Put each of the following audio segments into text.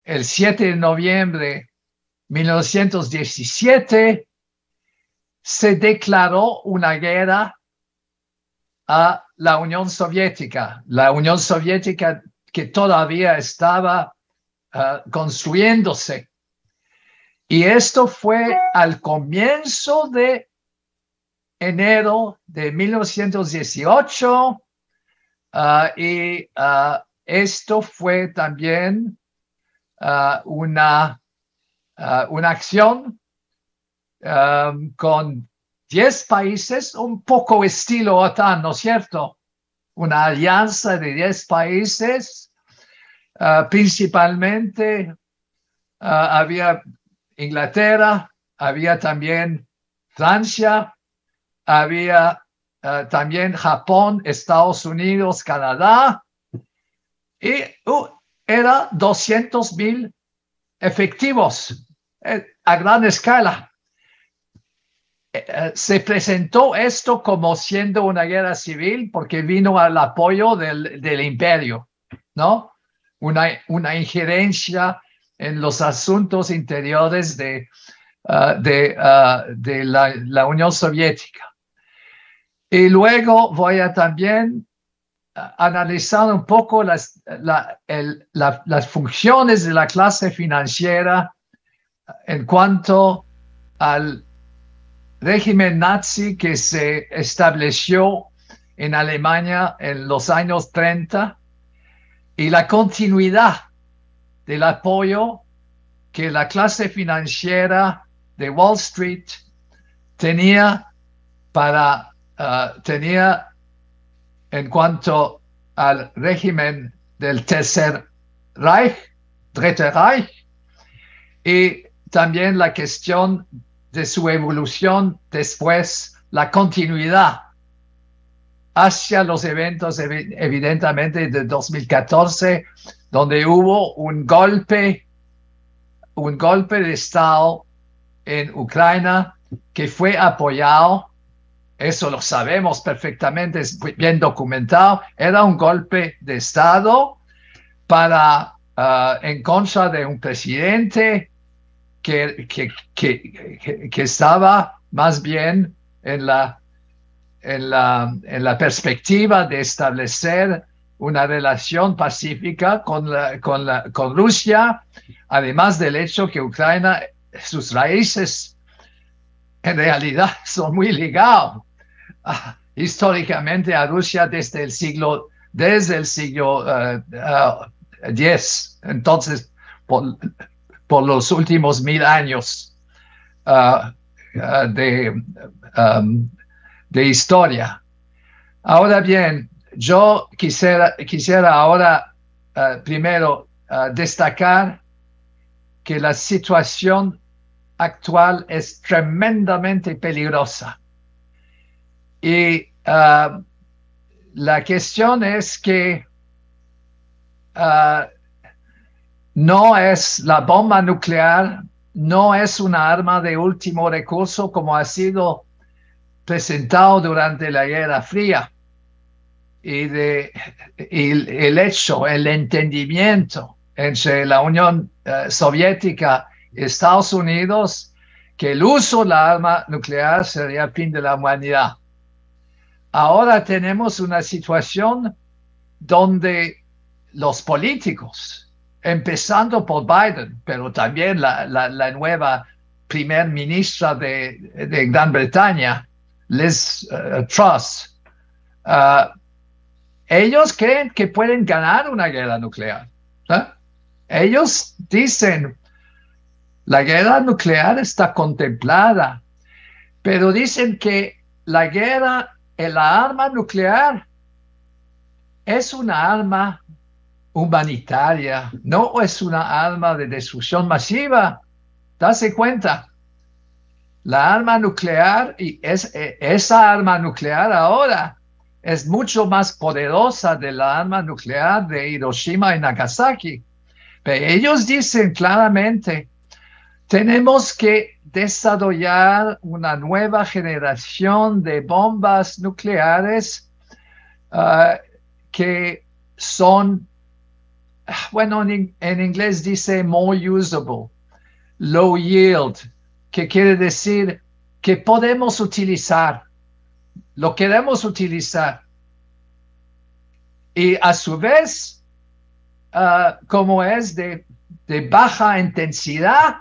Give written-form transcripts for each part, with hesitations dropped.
el 7 de noviembre de 1917, se declaró una guerra a la Unión Soviética que todavía estaba construyéndose. Y esto fue al comienzo de enero de 1918, esto fue también una acción con 10 países, un poco estilo OTAN, ¿no es cierto? Una alianza de 10 países, principalmente había Inglaterra, había también Francia, había también Japón, Estados Unidos, Canadá, y era 200,000 efectivos a gran escala. Se presentó esto como siendo una guerra civil porque vino al apoyo del imperio, ¿no? Una injerencia en los asuntos interiores de la Unión Soviética. Y luego voy a también analizar un poco las funciones de la clase financiera en cuanto al régimen nazi que se estableció en Alemania en los años 30 y la continuidad del apoyo que la clase financiera de Wall Street tenía en cuanto al régimen del Tercer Reich, y también la cuestión de su evolución después, la continuidad hacia los eventos evidentemente de 2014, donde hubo un golpe de Estado en Ucrania que fue apoyado, eso lo sabemos perfectamente, es bien documentado, era un golpe de Estado en contra de un presidente que estaba más bien en la perspectiva de establecer una relación pacífica con Rusia, además del hecho que Ucrania, sus raíces en realidad son muy ligados históricamente a Rusia desde el siglo X. Entonces, por los últimos 1000 años de historia. Ahora bien, yo quisiera ahora primero destacar que la situación actual es tremendamente peligrosa. Y la cuestión es que no es la bomba nuclear, no es una arma de último recurso como ha sido presentado durante la Guerra Fría. Y el entendimiento entre la Unión Soviética y Estados Unidos, que el uso de la arma nuclear sería el fin de la humanidad. Ahora tenemos una situación donde los políticos, empezando por Biden, pero también la nueva primer ministra de Gran Bretaña, Liz Truss, ellos creen que pueden ganar una guerra nuclear. Ellos dicen, la guerra nuclear está contemplada, pero dicen que la arma nuclear es una arma humanitaria, no es una arma de destrucción masiva. Dase cuenta, la arma nuclear, y esa arma nuclear ahora es mucho más poderosa de la arma nuclear de Hiroshima y Nagasaki. Pero ellos dicen claramente, tenemos que desarrollar una nueva generación de bombas nucleares que son bueno, en inglés dice more usable, low yield, que quiere decir que podemos utilizar, lo queremos utilizar. Y a su vez, como es de baja intensidad,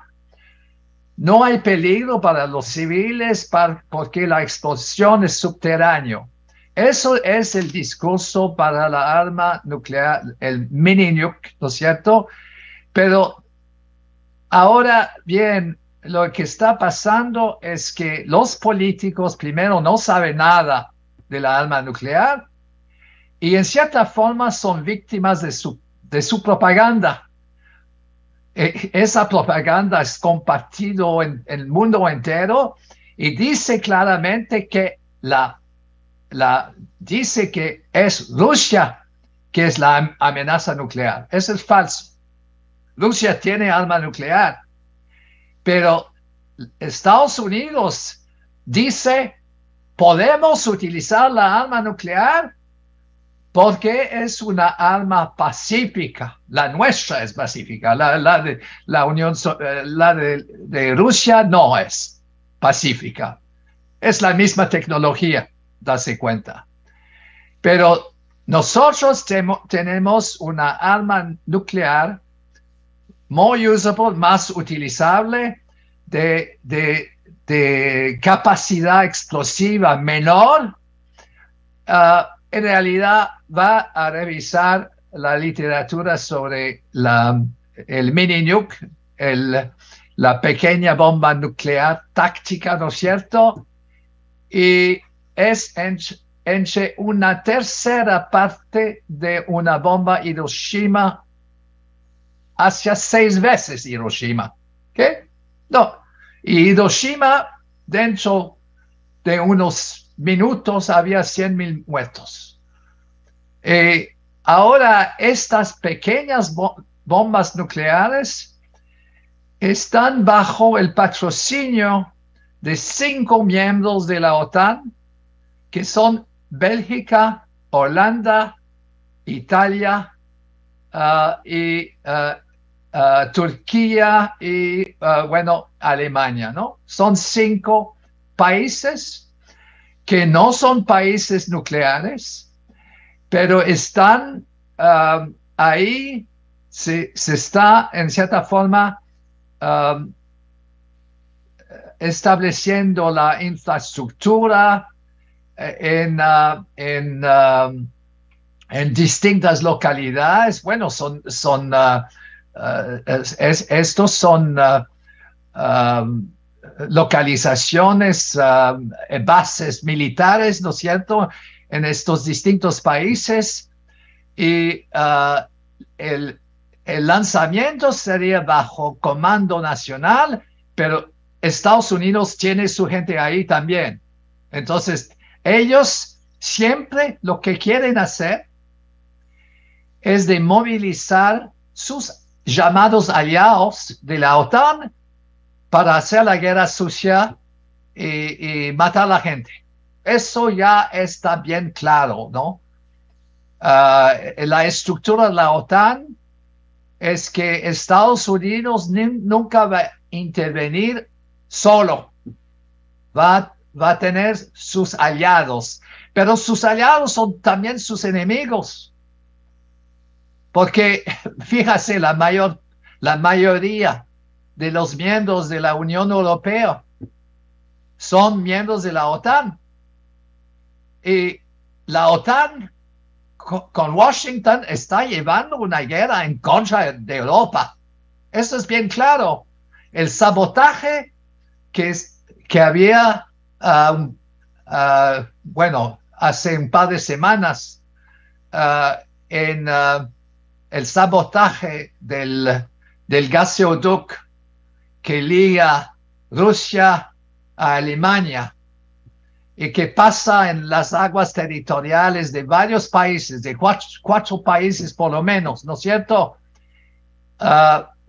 no hay peligro para los civiles porque la explosión es subterránea. Eso es el discurso para la arma nuclear, el mini nuke, ¿no es cierto? Pero ahora bien, lo que está pasando es que los políticos primero no saben nada de la arma nuclear y en cierta forma son víctimas de su propaganda. Esa propaganda es compartida en el mundo entero y dice claramente que dice que es Rusia que es la amenaza nuclear. Eso es falso. Rusia tiene arma nuclear, pero Estados Unidos dice podemos utilizar la arma nuclear porque es una arma pacífica. La nuestra es pacífica. La de la Unión, la de Rusia no es pacífica. Es la misma tecnología, darse cuenta. Pero nosotros tenemos una arma nuclear more usable, más utilizable, de capacidad explosiva menor. En realidad va a revisar la literatura sobre el mini nuke, la pequeña bomba nuclear táctica, ¿no es cierto? Y es entre una tercera parte de una bomba Hiroshima hacia 6 veces Hiroshima. ¿Qué? No. Y Hiroshima, dentro de unos minutos, había 100,000 muertos. Ahora, estas pequeñas bombas nucleares están bajo el patrocinio de 5 miembros de la OTAN, que son Bélgica, Holanda, Italia y Turquía y, bueno, Alemania, ¿no? Son 5 países que no son países nucleares, pero están ahí, se está en cierta forma estableciendo la infraestructura en distintas localidades. Bueno, estos son localizaciones, bases militares, ¿no es cierto?, en estos distintos países, y el lanzamiento sería bajo comando nacional, pero Estados Unidos tiene su gente ahí también. Entonces, ellos siempre lo que quieren hacer es de movilizar sus llamados aliados de la OTAN para hacer la guerra sucia y matar a la gente. Eso ya está bien claro, ¿no? La estructura de la OTAN es que Estados Unidos nunca va a intervenir solo. Va a tener sus aliados, pero sus aliados son también sus enemigos. Porque, fíjate, la mayoría de los miembros de la Unión Europea son miembros de la OTAN. Y la OTAN con Washington está llevando una guerra en contra de Europa. Eso es bien claro. El sabotaje que había, bueno, hace un par de semanas en el sabotaje del gasoducto que liga Rusia a Alemania y que pasa en las aguas territoriales de varios países, de cuatro países por lo menos, ¿no es cierto?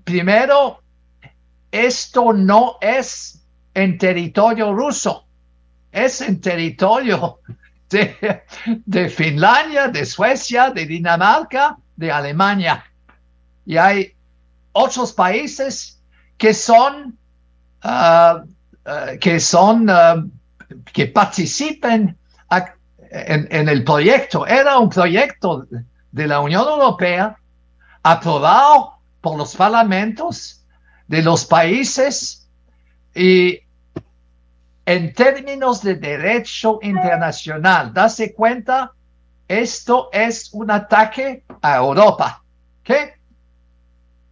Primero, esto no es en territorio ruso, es en territorio de Finlandia, de Suecia, de Dinamarca, de Alemania. y hay otros países que son, que participen en el proyecto. Era un proyecto de la Unión Europea aprobado por los parlamentos de los países y en términos de derecho internacional. Dase cuenta, esto es un ataque a Europa. ¿Qué?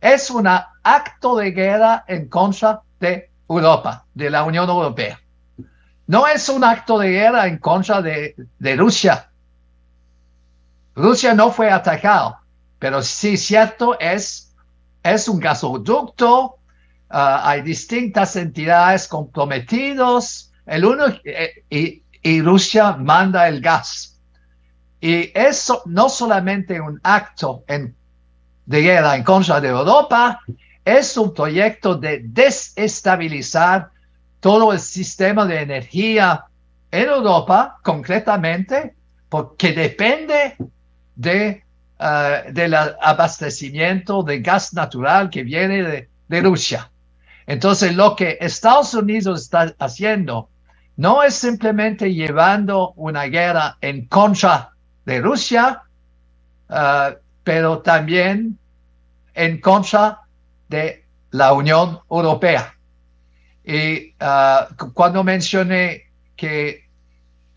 Es un acto de guerra en contra de Europa, de la Unión Europea. No es un acto de guerra en contra de Rusia. Rusia no fue atacado, pero sí cierto, es un gasoducto, hay distintas entidades comprometidas, y Rusia manda el gas. Y eso no solamente un acto de guerra en contra de Europa, es un proyecto de desestabilizar todo el sistema de energía en Europa, concretamente, porque depende del abastecimiento de gas natural que viene de Rusia. Entonces, lo que Estados Unidos está haciendo no es simplemente llevando una guerra en contra de Rusia, pero también en contra de la Unión Europea. Y cuando mencioné que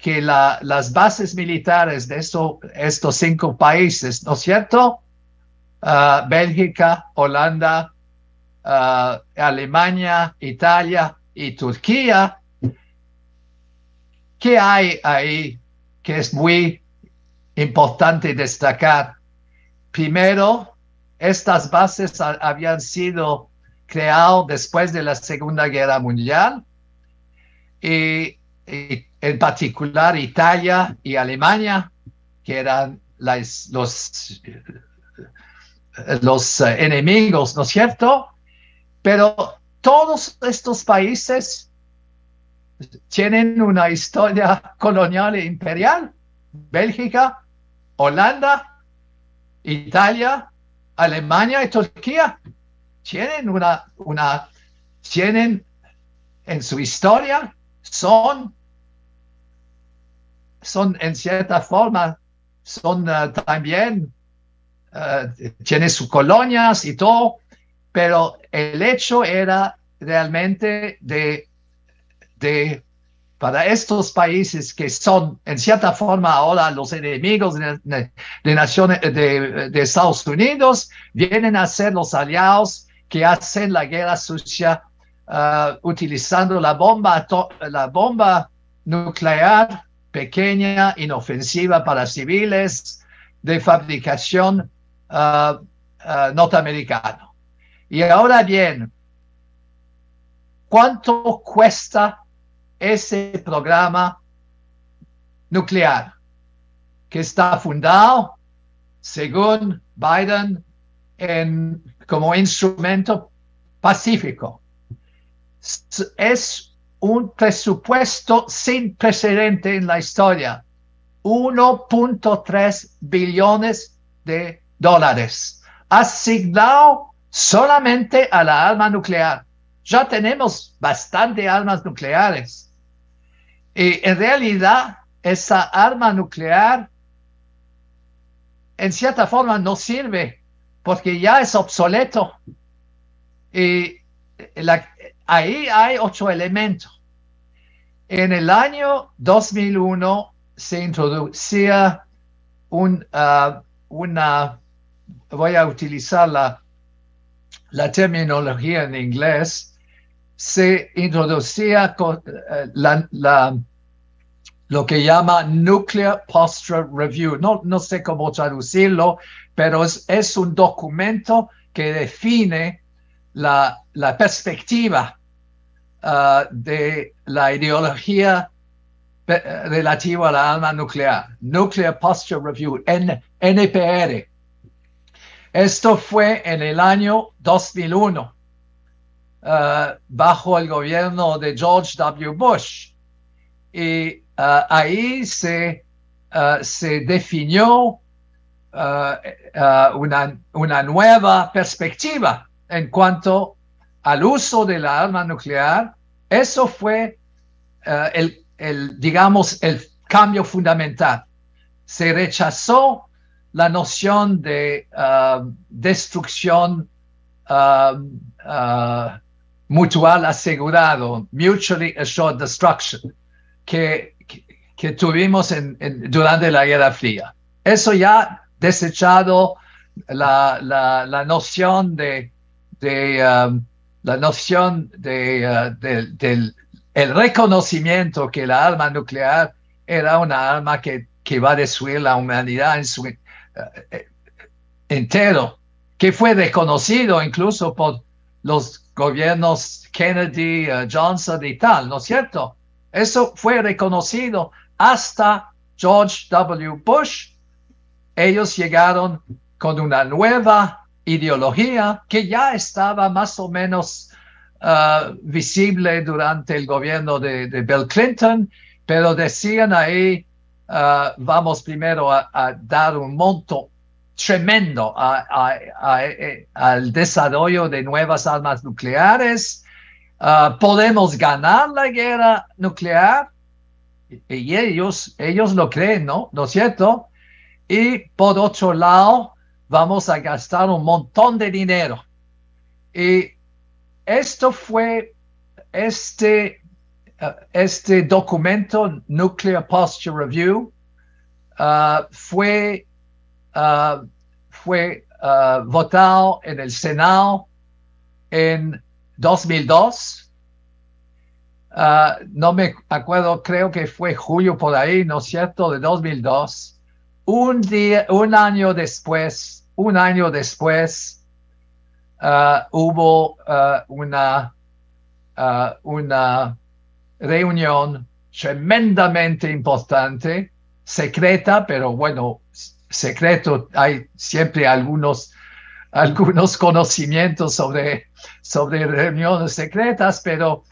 las bases militares de estos 5 países, ¿no es cierto? Bélgica, Holanda, Alemania, Italia y Turquía. ¿Qué hay ahí que es muy importante destacar? Primero, estas bases habían sido creadas después de la Segunda Guerra Mundial y en particular Italia y Alemania, que eran los enemigos, ¿no es cierto? Pero todos estos países tienen una historia colonial e imperial. Bélgica, Holanda, Italia, Alemania y Turquía tienen en su historia, son en cierta forma, también, tienen sus colonias y todo, pero el hecho era realmente para estos países que son en cierta forma ahora los enemigos de Estados Unidos, vienen a ser los aliados que hacen la guerra sucia, utilizando la bomba nuclear pequeña, inofensiva para civiles, de fabricación norteamericana. Y ahora bien, ¿cuánto cuesta ese programa nuclear que está fundado, según Biden, como instrumento pacífico? Es un presupuesto sin precedente en la historia, 1.3 billones de dólares, asignado solamente a la arma nuclear. Ya tenemos bastante armas nucleares. Y en realidad, esa arma nuclear, en cierta forma, no sirve porque ya es obsoleto. Y ahí hay otro elemento. En el año 2001 se introducía voy a utilizar la terminología en inglés, se introducía lo que llama Nuclear Posture Review. No sé cómo traducirlo, pero es un documento que define la perspectiva de la ideología relativa a la arma nuclear. Nuclear Posture Review, NPR. Esto fue en el año 2001, bajo el gobierno de George W. Bush. Y ahí se definió una nueva perspectiva en cuanto al uso de la arma nuclear. Eso fue digamos, el cambio fundamental. Se rechazó la noción de destrucción mutual asegurado, mutually assured destruction, que tuvimos durante la Guerra Fría. Eso ya desechado la noción del el reconocimiento que la arma nuclear era una arma que va a destruir la humanidad en su entero, que fue reconocido incluso por los gobiernos Kennedy, Johnson y tal, ¿no es cierto? Eso fue reconocido hasta George W. Bush. Ellos llegaron con una nueva ideología que ya estaba más o menos visible durante el gobierno de Bill Clinton, pero decían ahí, vamos primero a dar un monto tremendo al desarrollo de nuevas armas nucleares. Podemos ganar la guerra nuclear, y ellos lo creen, ¿no? ¿No es cierto? Y por otro lado, vamos a gastar un montón de dinero. Y esto fue este documento, Nuclear Posture Review, fue votado en el Senado en 2002. No me acuerdo, creo que fue julio por ahí, ¿no es cierto?, de 2002. Un año después, hubo una reunión tremendamente importante, secreta, pero bueno, secreto, hay siempre algunos conocimientos sobre reuniones secretas, pero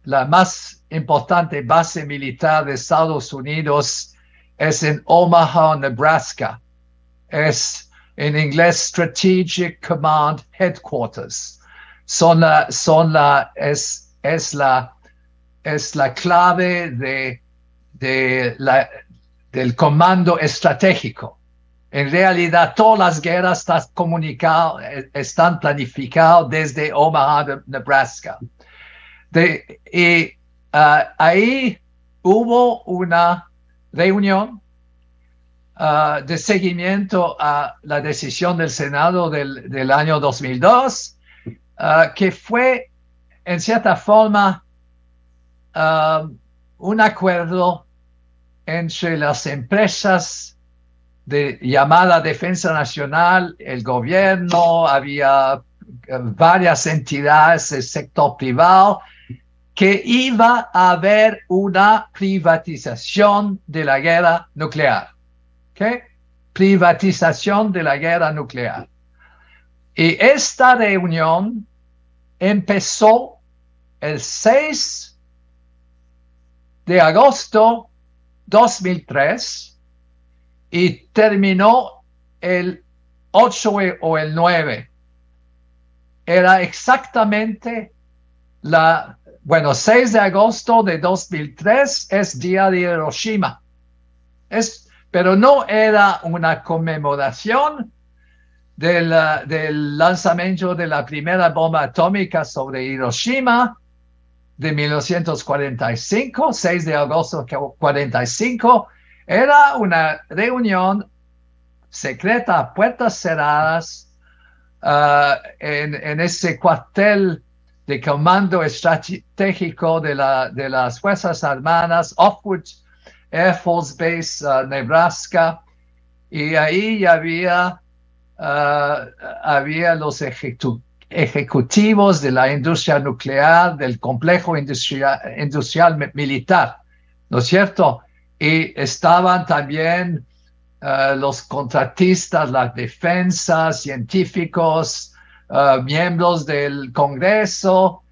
la más importante base militar de Estados Unidos es en Omaha, Nebraska. Es en inglés Strategic Command Headquarters. Es la clave del comando estratégico. En realidad, todas las guerras están planificadas desde Omaha, Nebraska. Ahí hubo una reunión de seguimiento a la decisión del Senado del año 2002, que fue, en cierta forma, un acuerdo entre las empresas de llamada Defensa Nacional, el gobierno, había varias entidades del sector privado, que iba a haber una privatización de la guerra nuclear. ¿Okay? Privatización de la guerra nuclear. Y esta reunión empezó el 6 de agosto 2003 y terminó el 8 o el 9. Era exactamente 6 de agosto de 2003 es día de Hiroshima. Pero no era una conmemoración del lanzamiento de la primera bomba atómica sobre Hiroshima de 1945, 6 de agosto de 1945. Era una reunión secreta a puertas cerradas en ese cuartel de comando estratégico de las Fuerzas Armadas, Offwood Air Force Base, Nebraska, y ahí había los ejecutivos de la industria nuclear, del complejo industrial militar, ¿no es cierto? Y estaban también los contratistas, la defensa, científicos, miembros del Congreso,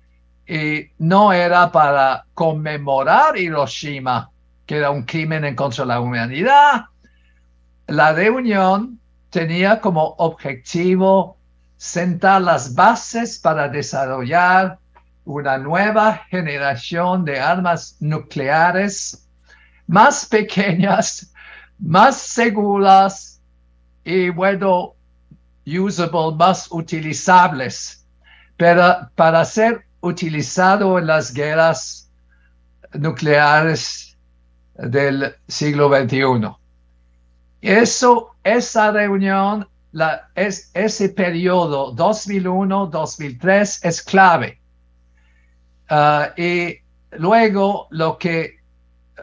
y no era para conmemorar Hiroshima, que era un crimen en contra de la humanidad. La reunión tenía como objetivo sentar las bases para desarrollar una nueva generación de armas nucleares más pequeñas, más seguras y, bueno, usable, más utilizables, pero para ser utilizado en las guerras nucleares del siglo XXI. Esa reunión, ese periodo 2001-2003 es clave. Y luego lo que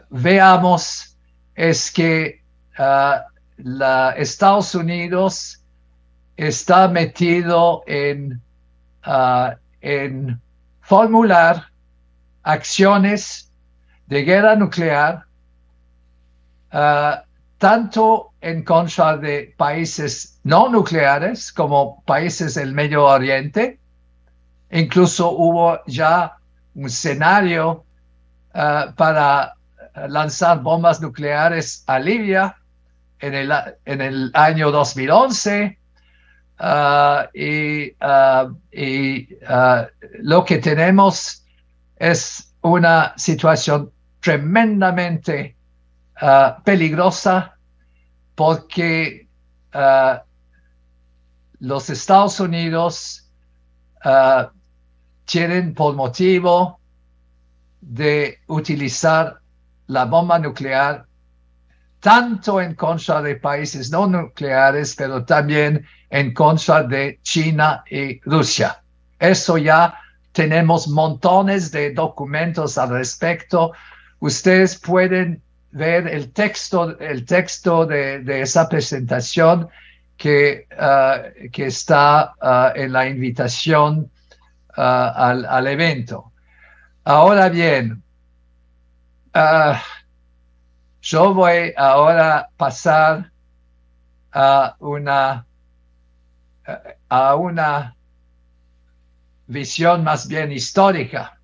veamos es que Estados Unidos está metido en formular acciones de guerra nuclear, tanto en contra de países no nucleares como países del Medio Oriente. Incluso hubo ya un escenario para lanzar bombas nucleares a Libia en el año 2011. Lo que tenemos es una situación tremendamente peligrosa, porque los Estados Unidos tienen por motivo de utilizar la bomba nuclear tanto en contra de países no nucleares, pero también en contra de China y Rusia. Eso ya tenemos montones de documentos al respecto. Ustedes pueden ver el texto de esa presentación que está en la invitación al evento. Ahora bien, yo voy ahora a pasar a una visión más bien histórica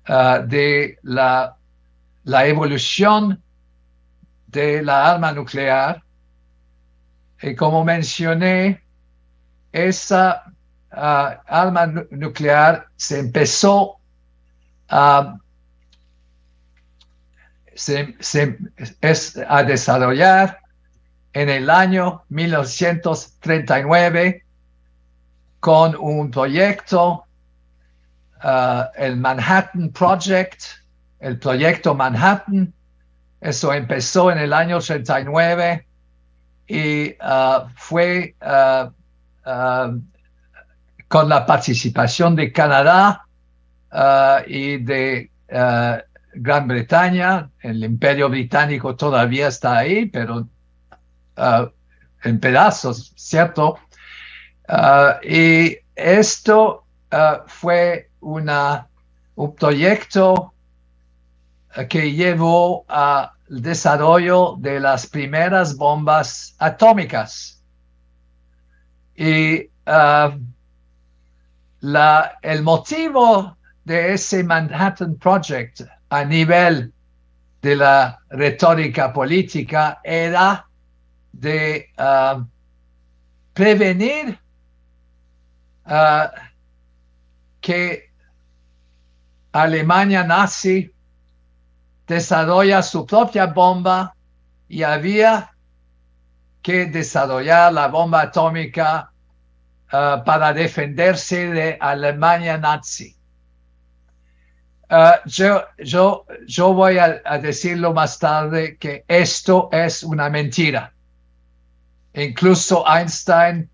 de la evolución de la arma nuclear. Y como mencioné, esa arma nuclear se empezó a desarrollar en el año 1939 con un proyecto, el Manhattan Project, el proyecto Manhattan. Eso empezó en el año 39 y fue con la participación de Canadá y de Gran Bretaña. El Imperio Británico todavía está ahí, pero en pedazos, ¿cierto? Y esto fue un proyecto que llevó al desarrollo de las primeras bombas atómicas. Y el motivo de ese Manhattan Project a nivel de la retórica política era de prevenir que Alemania nazi desarrolla su propia bomba, y había que desarrollar la bomba atómica para defenderse de Alemania nazi. Yo voy a decirlo más tarde que esto es una mentira. Incluso Einstein,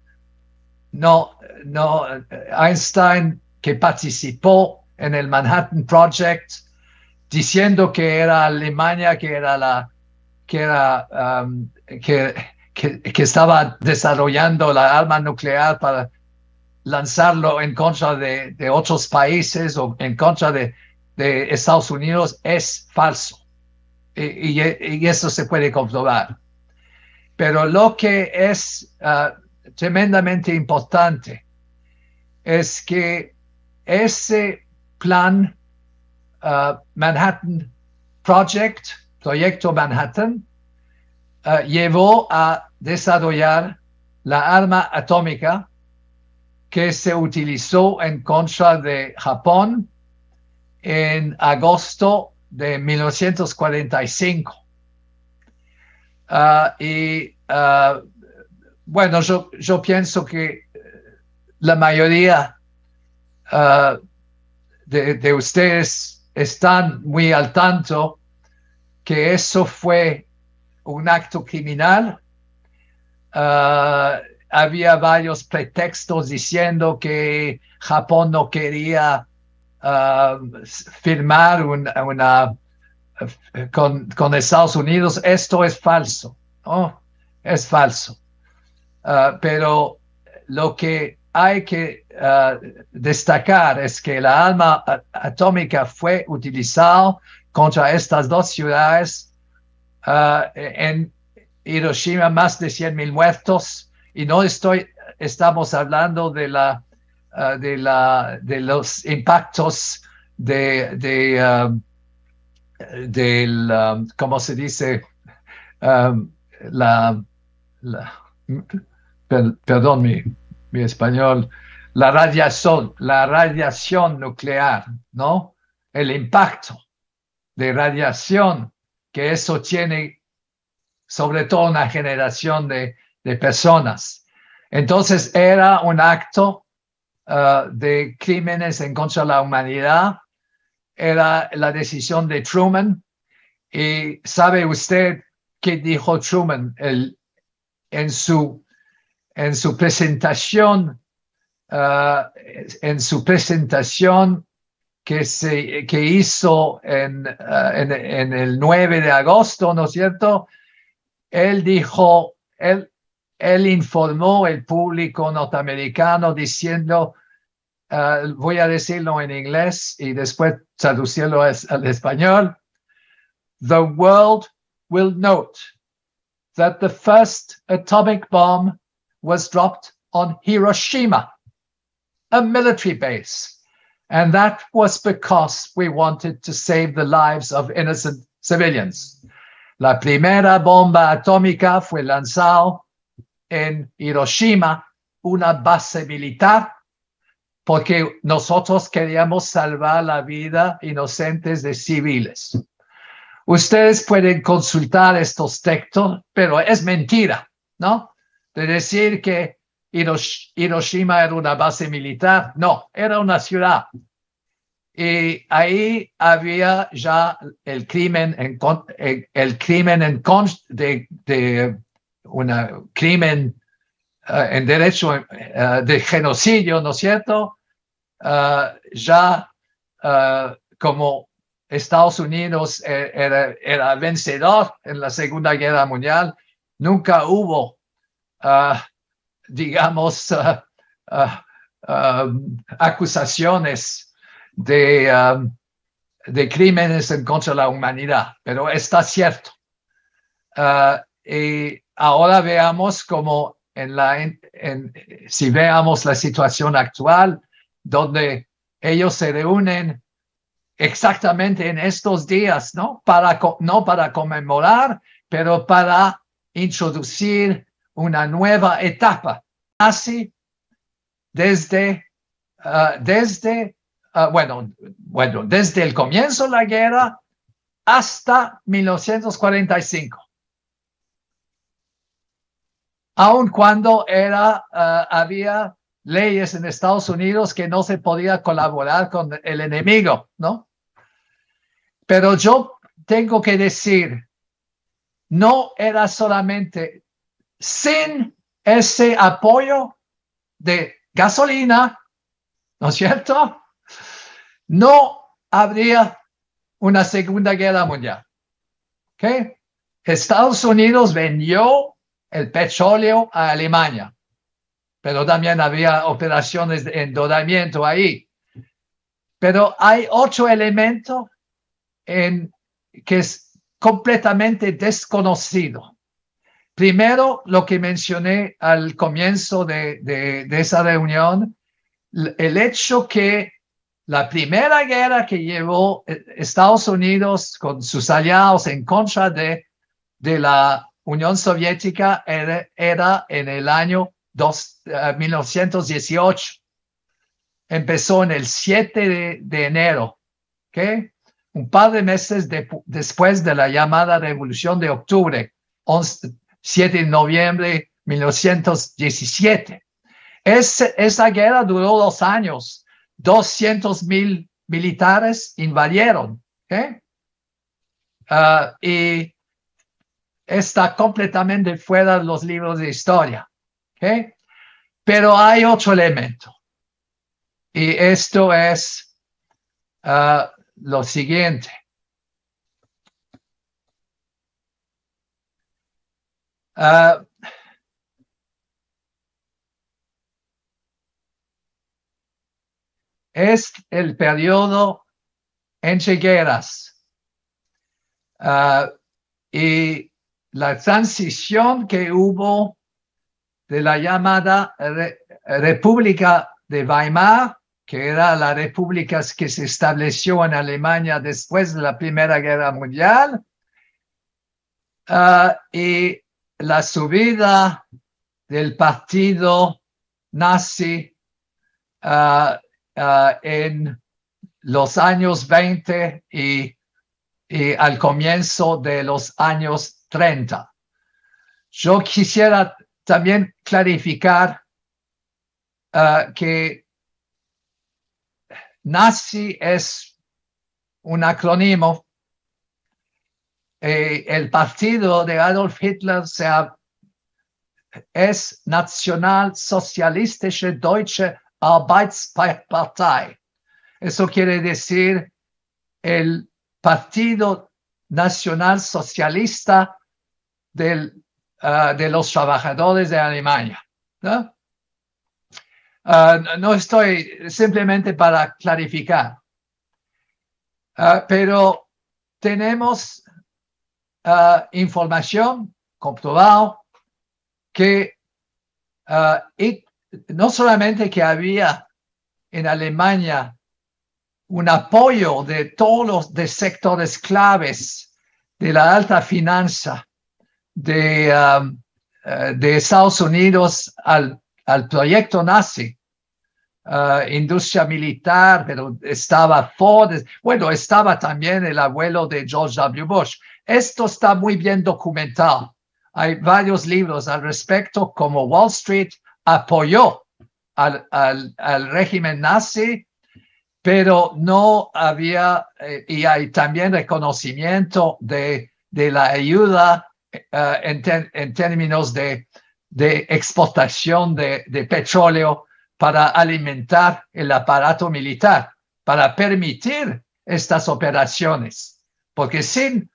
Einstein, que participó en el Manhattan Project, diciendo que era Alemania que estaba desarrollando la arma nuclear para lanzarlo en contra de otros países o en contra de Estados Unidos, es falso. Y eso se puede comprobar. Pero lo que es tremendamente importante es que ese plan Manhattan Project, Proyecto Manhattan, llevó a desarrollar la arma atómica que se utilizó en contra de Japón en agosto de 1945. Bueno, yo pienso que la mayoría de ustedes están muy al tanto que eso fue un acto criminal. Había varios pretextos diciendo que Japón no quería firmar con Estados Unidos. Esto es falso, ¿no? Es falso. Pero lo que hay que destacar es que la arma atómica fue utilizada contra estas dos ciudades. En Hiroshima, más de 100,000 muertos, y no estamos hablando de los impactos ¿cómo se dice? Um, la, la perdón mi español, la radiación nuclear, ¿no? El impacto de radiación que eso tiene sobre todo una generación de personas. Entonces era un acto de crímenes en contra de la humanidad, era la decisión de Truman. Y ¿sabe usted qué dijo Truman en su presentación? En su presentación que hizo en el 9 de agosto, ¿no es cierto? Él dijo, él informó al público norteamericano diciendo, voy a decirlo en inglés y después traducirlo al español. The world will note that the first atomic bomb was dropped on Hiroshima, a military base. And that was because we wanted to save the lives of innocent civilians. La primera bomba atómica fue lanzada en Hiroshima, una base militar, porque nosotros queríamos salvar la vida inocentes de civiles. Ustedes pueden consultar estos textos, pero es mentira, ¿no? De decir que Hiroshima era una base militar, no, era una ciudad. Y ahí había ya el crimen en derecho de genocidio, ¿no es cierto? Como Estados Unidos era vencedor en la Segunda Guerra Mundial, nunca hubo, digamos, acusaciones de crímenes en contra de la humanidad, pero está cierto. Y ahora veamos cómo si veamos la situación actual, donde ellos se reúnen exactamente en estos días, ¿no? No para conmemorar, pero para introducir una nueva etapa. Así, desde el comienzo de la guerra hasta 1945. Aun cuando había leyes en Estados Unidos que no se podía colaborar con el enemigo, ¿no? Pero yo tengo que decir, no era solamente sin ese apoyo de gasolina, ¿no es cierto? No habría una Segunda Guerra Mundial. ¿Okay? Estados Unidos vendió el petróleo a Alemania, pero también había operaciones de endeudamiento ahí. Pero hay otro elemento que es completamente desconocido. Primero, lo que mencioné al comienzo de esa reunión, el hecho que la primera guerra que llevó Estados Unidos con sus aliados en contra de la Unión Soviética era en el año 1918. Empezó en el 7 de enero, ¿ok? Un par de meses después de la llamada Revolución de Octubre, 7 de noviembre de 1917. Esa guerra duró 2 años. 200,000 militares invadieron, ¿ok? Y está completamente fuera de los libros de historia, ¿ok? Pero hay otro elemento. Y esto es lo siguiente. Es el periodo entre guerras y la transición que hubo de la llamada República de Weimar, que era la república que se estableció en Alemania después de la Primera Guerra Mundial, y la subida del partido nazi en los años 20 y al comienzo de los años 30. Yo quisiera también clarificar que nazi es un acrónimo. El partido de Adolf Hitler es Nationalsozialistische Deutsche Arbeitspartei. Eso quiere decir el Partido Nacional Socialista de los trabajadores de Alemania, ¿no? No estoy simplemente para clarificar, pero tenemos información comprobada que no solamente que había en Alemania un apoyo de todos los sectores claves de la alta finanza de Estados Unidos al proyecto nazi, industria militar, pero estaba Ford, bueno, estaba también el abuelo de George W. Bush. Esto está muy bien documentado. Hay varios libros al respecto, como Wall Street apoyó al régimen nazi, pero no había, y hay también reconocimiento de la ayuda en términos de exportación de petróleo para alimentar el aparato militar, para permitir estas operaciones, porque sin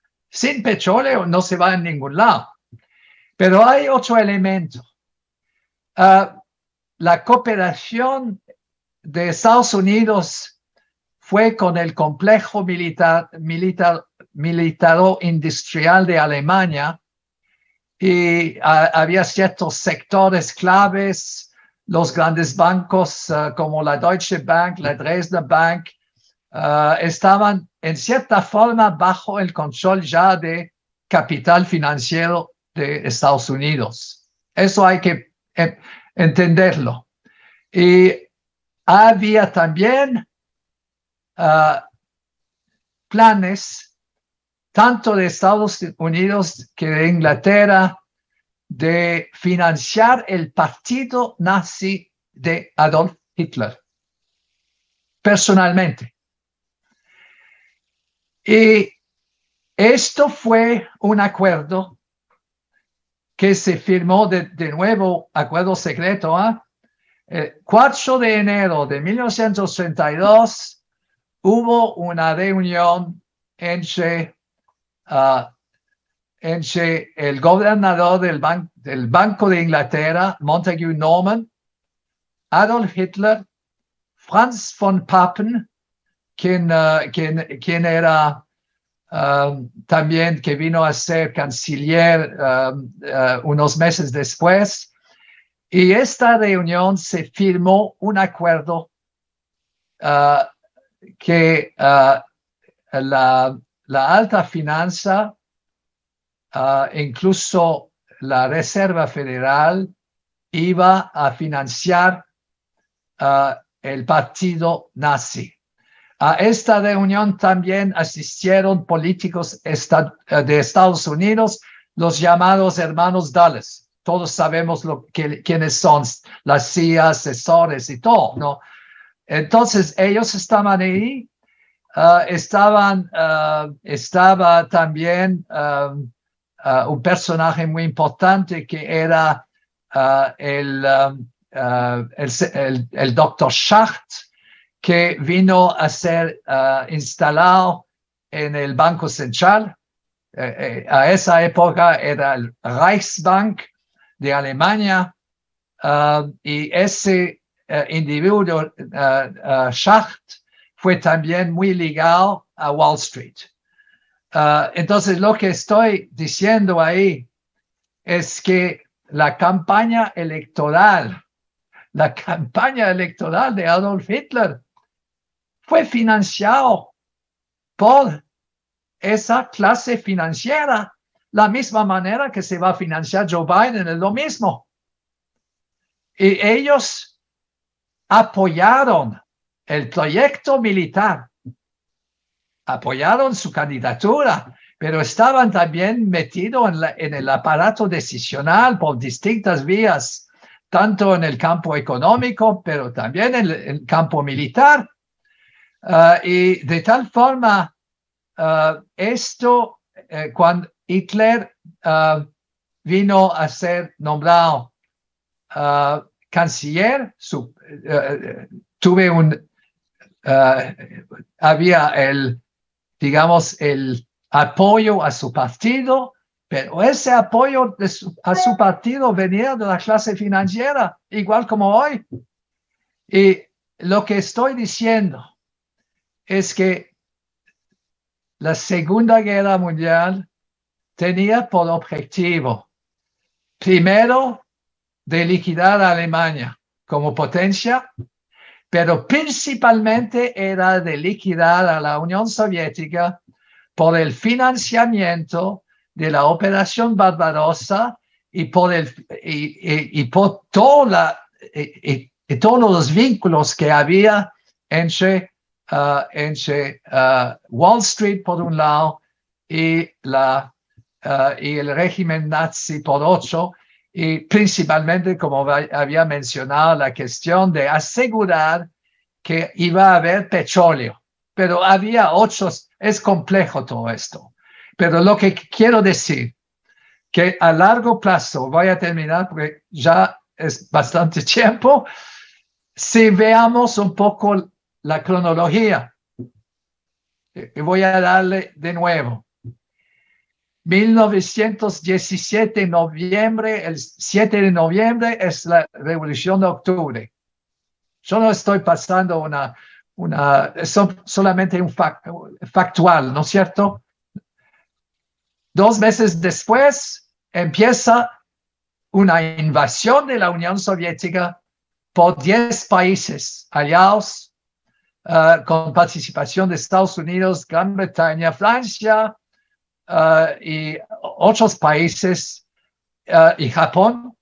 petróleo no se va a ningún lado. Pero hay otro elemento. La cooperación de Estados Unidos fue con el complejo militaro-industrial de Alemania, y había ciertos sectores claves, los grandes bancos como la Deutsche Bank, la Dresdner Bank, estaban en cierta forma bajo el control ya de capital financiero de Estados Unidos. Eso hay que entenderlo. Y había también planes tanto de Estados Unidos que de Inglaterra de financiar el partido nazi de Adolf Hitler personalmente. Y esto fue un acuerdo que se firmó de nuevo, acuerdo secreto, 4 de enero de 1932 hubo una reunión entre el gobernador del Banco de Inglaterra, Montagu Norman, Adolf Hitler, Franz von Papen, quien era también, que vino a ser canciller unos meses después, Y esta reunión se firmó un acuerdo que la alta finanza, incluso la Reserva Federal, iba a financiar el partido nazi. A esta reunión también asistieron políticos de Estados Unidos, los llamados hermanos Dulles. Todos sabemos quiénes son, las CIA, asesores y todo, ¿no? Entonces, ellos estaban ahí. Estaba también un personaje muy importante que era el doctor Schacht, que vino a ser instalado en el Banco Central. A esa época era el Reichsbank de Alemania, y ese individuo, Schacht, fue también muy ligado a Wall Street. Entonces, lo que estoy diciendo ahí es que la campaña electoral de Adolf Hitler fue financiado por esa clase financiera, la misma manera que se va a financiar Joe Biden, es lo mismo. Y ellos apoyaron el proyecto militar, apoyaron su candidatura, pero estaban también metidos en el aparato decisional por distintas vías, tanto en el campo económico, pero también en el campo militar. Y de tal forma, cuando Hitler vino a ser nombrado canciller, había digamos, el apoyo a su partido, pero ese apoyo a su partido venía de la clase financiera, igual como hoy. Y lo que estoy diciendo es que la Segunda Guerra Mundial tenía por objetivo, primero, de liquidar a Alemania como potencia, pero principalmente era de liquidar a la Unión Soviética por el financiamiento de la Operación Barbarossa y por todos los vínculos que había entre Wall Street por un lado y el régimen nazi por otro, y principalmente, como había mencionado, la cuestión de asegurar que iba a haber petróleo. Pero había otros, es complejo todo esto. Pero lo que quiero decir, que a largo plazo, voy a terminar porque ya es bastante tiempo, si veamos un poco la cronología, y voy a darle de nuevo. 1917, noviembre, el 7 de noviembre es la Revolución de Octubre. Yo no estoy pasando solamente un factual, ¿no es cierto? 2 meses después empieza una invasión de la Unión Soviética por 10 países aliados, con participación de Estados Unidos, Gran Bretaña, Francia, y otros países, y Japón,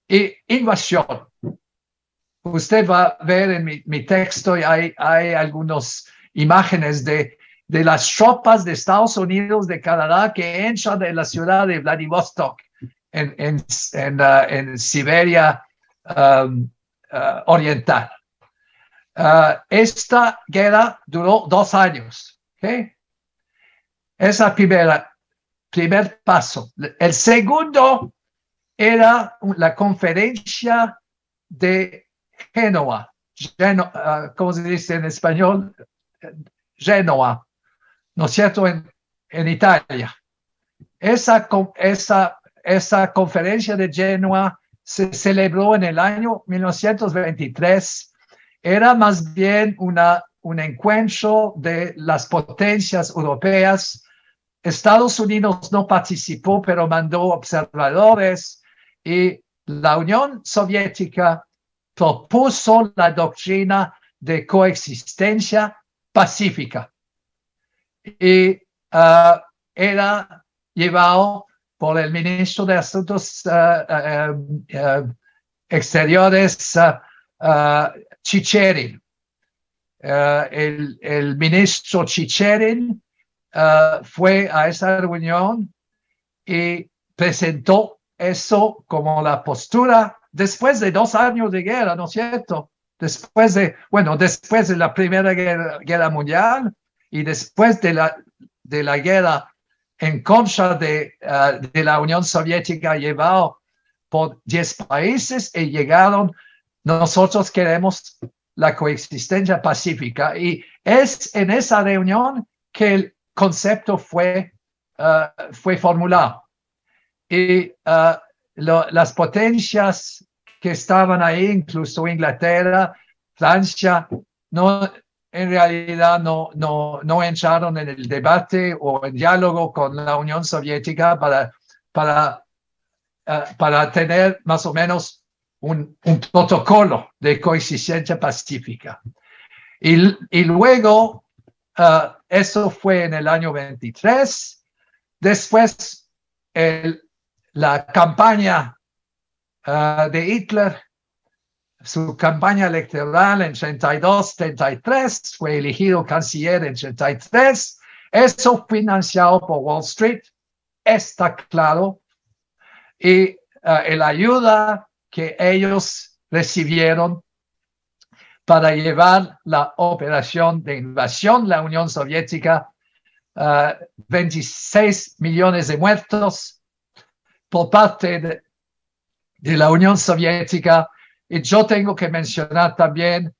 y invasión. Usted va a ver en mi texto, y hay algunas imágenes de las tropas de Estados Unidos, de Canadá, que entran de la ciudad de Vladivostok, en Siberia oriental. Esta guerra duró 2 años. ¿Okay? Es el primer paso. El segundo era la conferencia de Génova. ¿Cómo se dice en español? Génova, ¿no es cierto? En Italia. Esa conferencia de Génova se celebró en el año 1923. Era más bien un encuentro de las potencias europeas. Estados Unidos no participó, pero mandó observadores, y la Unión Soviética propuso la doctrina de coexistencia pacífica y era llevado por el ministro de Asuntos Exteriores Chicherin. El ministro Chicherin fue a esa reunión y presentó eso como la postura después de 2 años de guerra, ¿no es cierto? Después de la Primera Guerra Mundial y después de la guerra en contra de la Unión Soviética llevado por 10 países y llegaron, nosotros queremos la coexistencia pacífica. Y es en esa reunión que el concepto fue formulado. Y las potencias que estaban ahí, incluso Inglaterra, Francia, en realidad no entraron en el debate o en diálogo con la Unión Soviética para tener más o menos un protocolo de coexistencia pacífica. Y luego, eso fue en el año 23. Después, la campaña de Hitler, su campaña electoral en 32-33, fue elegido canciller en 33. Eso financiado por Wall Street, está claro. Y la ayuda que ellos recibieron para llevar la operación de invasión de la Unión Soviética, 26 millones de muertos por parte de la Unión Soviética. Y yo tengo que mencionar también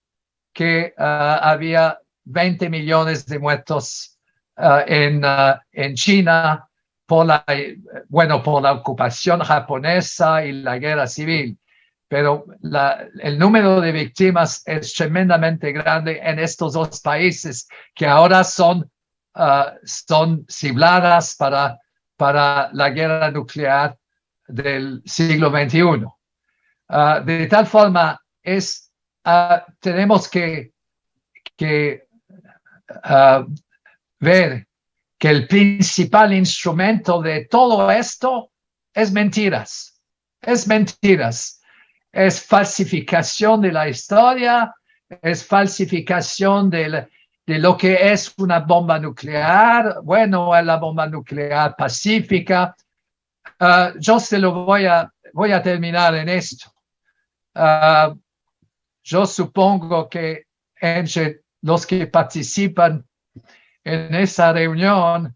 que había 20 millones de muertos en China por la ocupación japonesa y la guerra civil. Pero el número de víctimas es tremendamente grande en estos 2 países que ahora son sigladas para la guerra nuclear del siglo XXI. De tal forma, tenemos que ver que el principal instrumento de todo esto es mentiras. Es falsificación de la historia, es falsificación de lo que es una bomba nuclear. Bueno, es la bomba nuclear pacífica. Yo se lo voy a terminar en esto. Yo supongo que entre los que participan en esa reunión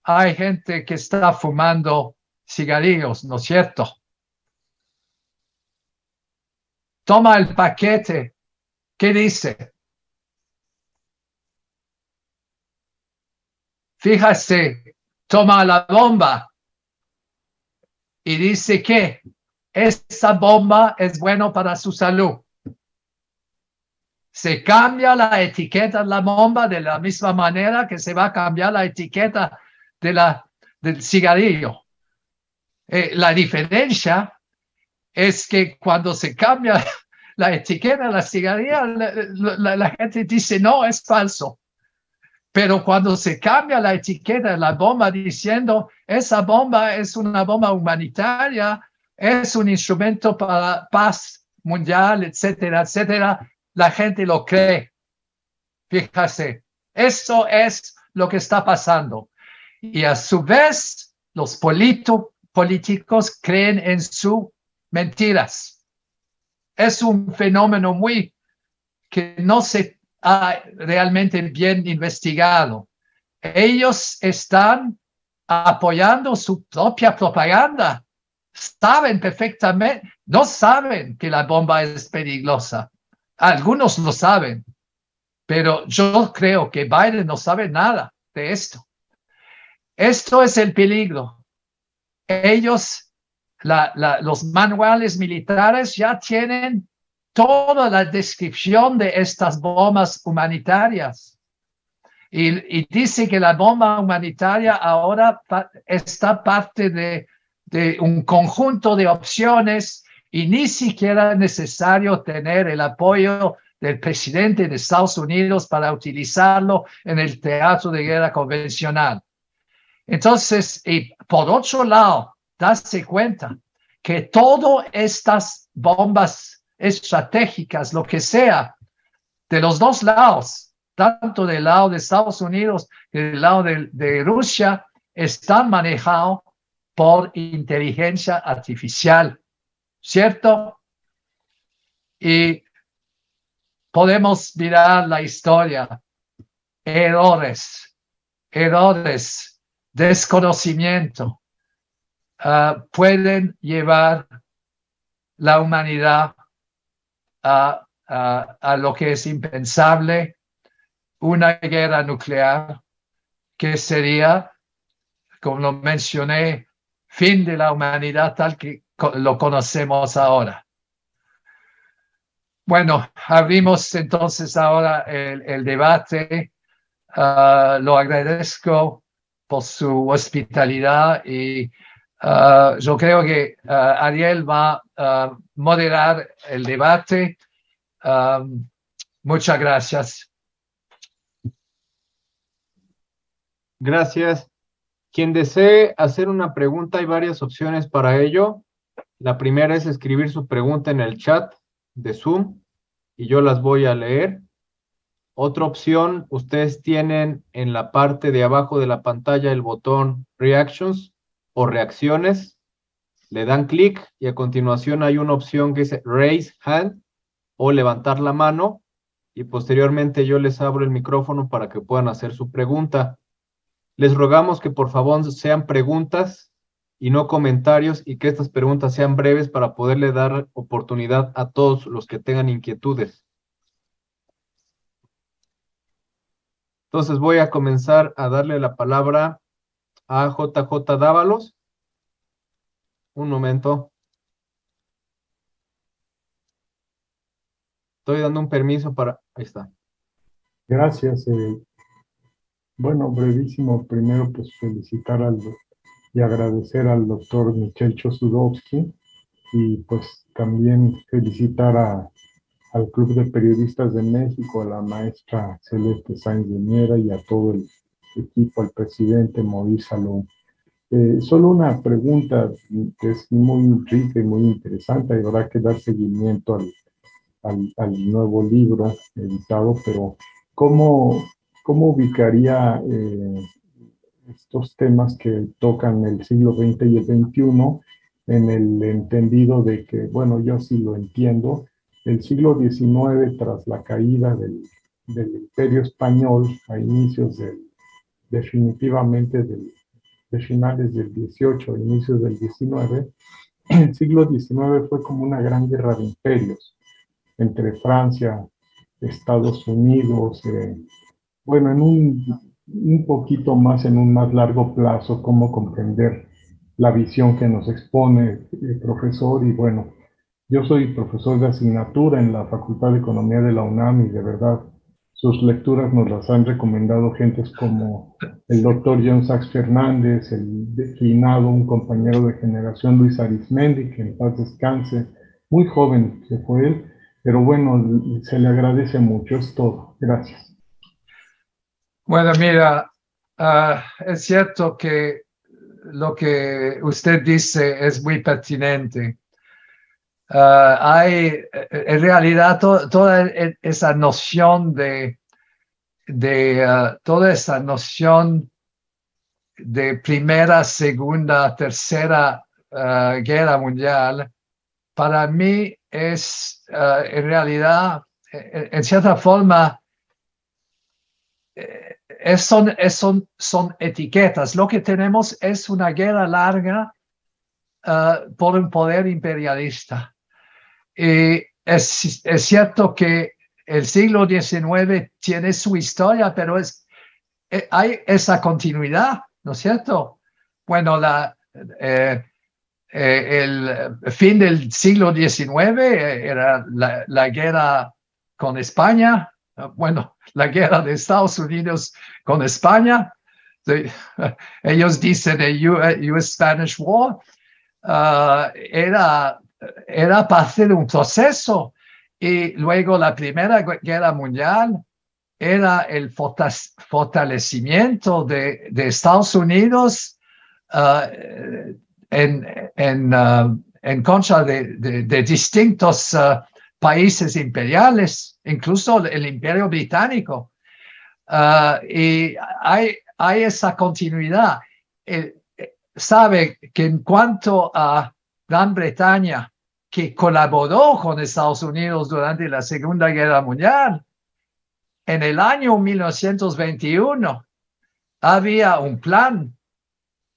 hay gente que está fumando cigarrillos, ¿no es cierto? Toma el paquete. ¿Qué dice? Fíjate, toma la bomba y dice que esa bomba es buena para su salud. Se cambia la etiqueta de la bomba de la misma manera que se va a cambiar la etiqueta del cigarrillo. La diferencia es que cuando se cambia la etiqueta de la cigarrilla, la gente dice, no, es falso. Pero cuando se cambia la etiqueta de la bomba diciendo, esa bomba es una bomba humanitaria, es un instrumento para paz mundial, etcétera, etcétera, la gente lo cree. Fíjate, eso es lo que está pasando. Y a su vez, los políticos creen en sus mentiras. Es un fenómeno que no se ha realmente bien investigado. Ellos están apoyando su propia propaganda. Saben perfectamente, no saben que la bomba es peligrosa. Algunos lo saben, pero yo creo que Biden no sabe nada de esto. Esto es el peligro. Ellos, los manuales militares ya tienen toda la descripción de estas bombas humanitarias. Y dice que la bomba humanitaria ahora está parte de un conjunto de opciones y ni siquiera es necesario tener el apoyo del presidente de Estados Unidos para utilizarlo en el teatro de guerra convencional. Entonces, y por otro lado, darse cuenta que todas estas bombas estratégicas, lo que sea, de los dos lados, tanto del lado de Estados Unidos y del lado de Rusia, están manejados por inteligencia artificial, ¿cierto? Y podemos mirar la historia, errores, desconocimiento, pueden llevar la humanidad a lo que es impensable, una guerra nuclear, que sería, como lo mencioné, fin de la humanidad tal que lo conocemos ahora. Bueno, abrimos entonces ahora el debate. Lo agradezco por su hospitalidad y yo creo que Ariel va a moderar el debate. Muchas gracias. Gracias. Quien desee hacer una pregunta, hay varias opciones para ello. La primera es escribir su pregunta en el chat de Zoom y yo las voy a leer. Otra opción, ustedes tienen en la parte de abajo de la pantalla el botón Reactions o Reacciones. Le dan clic y a continuación hay una opción que dice Raise Hand o levantar la mano y posteriormente yo les abro el micrófono para que puedan hacer su pregunta. Les rogamos que por favor sean preguntas y no comentarios y que estas preguntas sean breves para poderle dar oportunidad a todos los que tengan inquietudes. Entonces voy a comenzar a darle la palabra a JJ Dávalos. Un momento. Estoy dando un permiso para... Ahí está. Gracias. Bueno, brevísimo. Primero, pues felicitar y agradecer al doctor Michel Chossudovsky y pues también felicitar al Club de Periodistas de México, a la maestra Celeste Sáenz de Miera y a todo el equipo, al presidente Maurice Salom. Solo una pregunta que es muy rica y muy interesante, y habrá que dar seguimiento al nuevo libro editado, pero ¿cómo ubicaría estos temas que tocan el siglo XX y el XXI en el entendido de que, bueno, yo sí lo entiendo, el siglo XIX, tras la caída del Imperio Español a inicios definitivamente de finales del XVIII, inicios del XIX, el siglo XIX fue como una gran guerra de imperios entre Francia, Estados Unidos, bueno, en un poquito más, en un más largo plazo, cómo comprender la visión que nos expone el profesor. Y bueno, yo soy profesor de asignatura en la Facultad de Economía de la UNAM y de verdad sus lecturas nos las han recomendado gentes como el doctor John Sachs Fernández, el declinado, un compañero de generación, Luis Arizmendi, que en paz descanse, muy joven se fue él, pero bueno, se le agradece mucho, es todo. Gracias. Bueno, mira, es cierto que lo que usted dice es muy pertinente. Hay en realidad toda esa noción toda esa noción de primera, segunda, tercera guerra mundial, para mí es en realidad, en cierta forma, son etiquetas. Lo que tenemos es una guerra larga por un poder imperialista. Y es cierto que el siglo XIX tiene su historia, pero hay esa continuidad, ¿no es cierto? Bueno, el fin del siglo XIX era la guerra con España, bueno, la guerra de Estados Unidos con España. Ellos dicen el US Spanish War. Era era parte de un proceso. Y luego la Primera Guerra Mundial era el fortalecimiento de Estados Unidos en contra de distintos países imperiales, incluso el Imperio Británico. Y hay esa continuidad. Sabe que en cuanto a Gran Bretaña, que colaboró con Estados Unidos durante la Segunda Guerra Mundial, en el año 1921 había un plan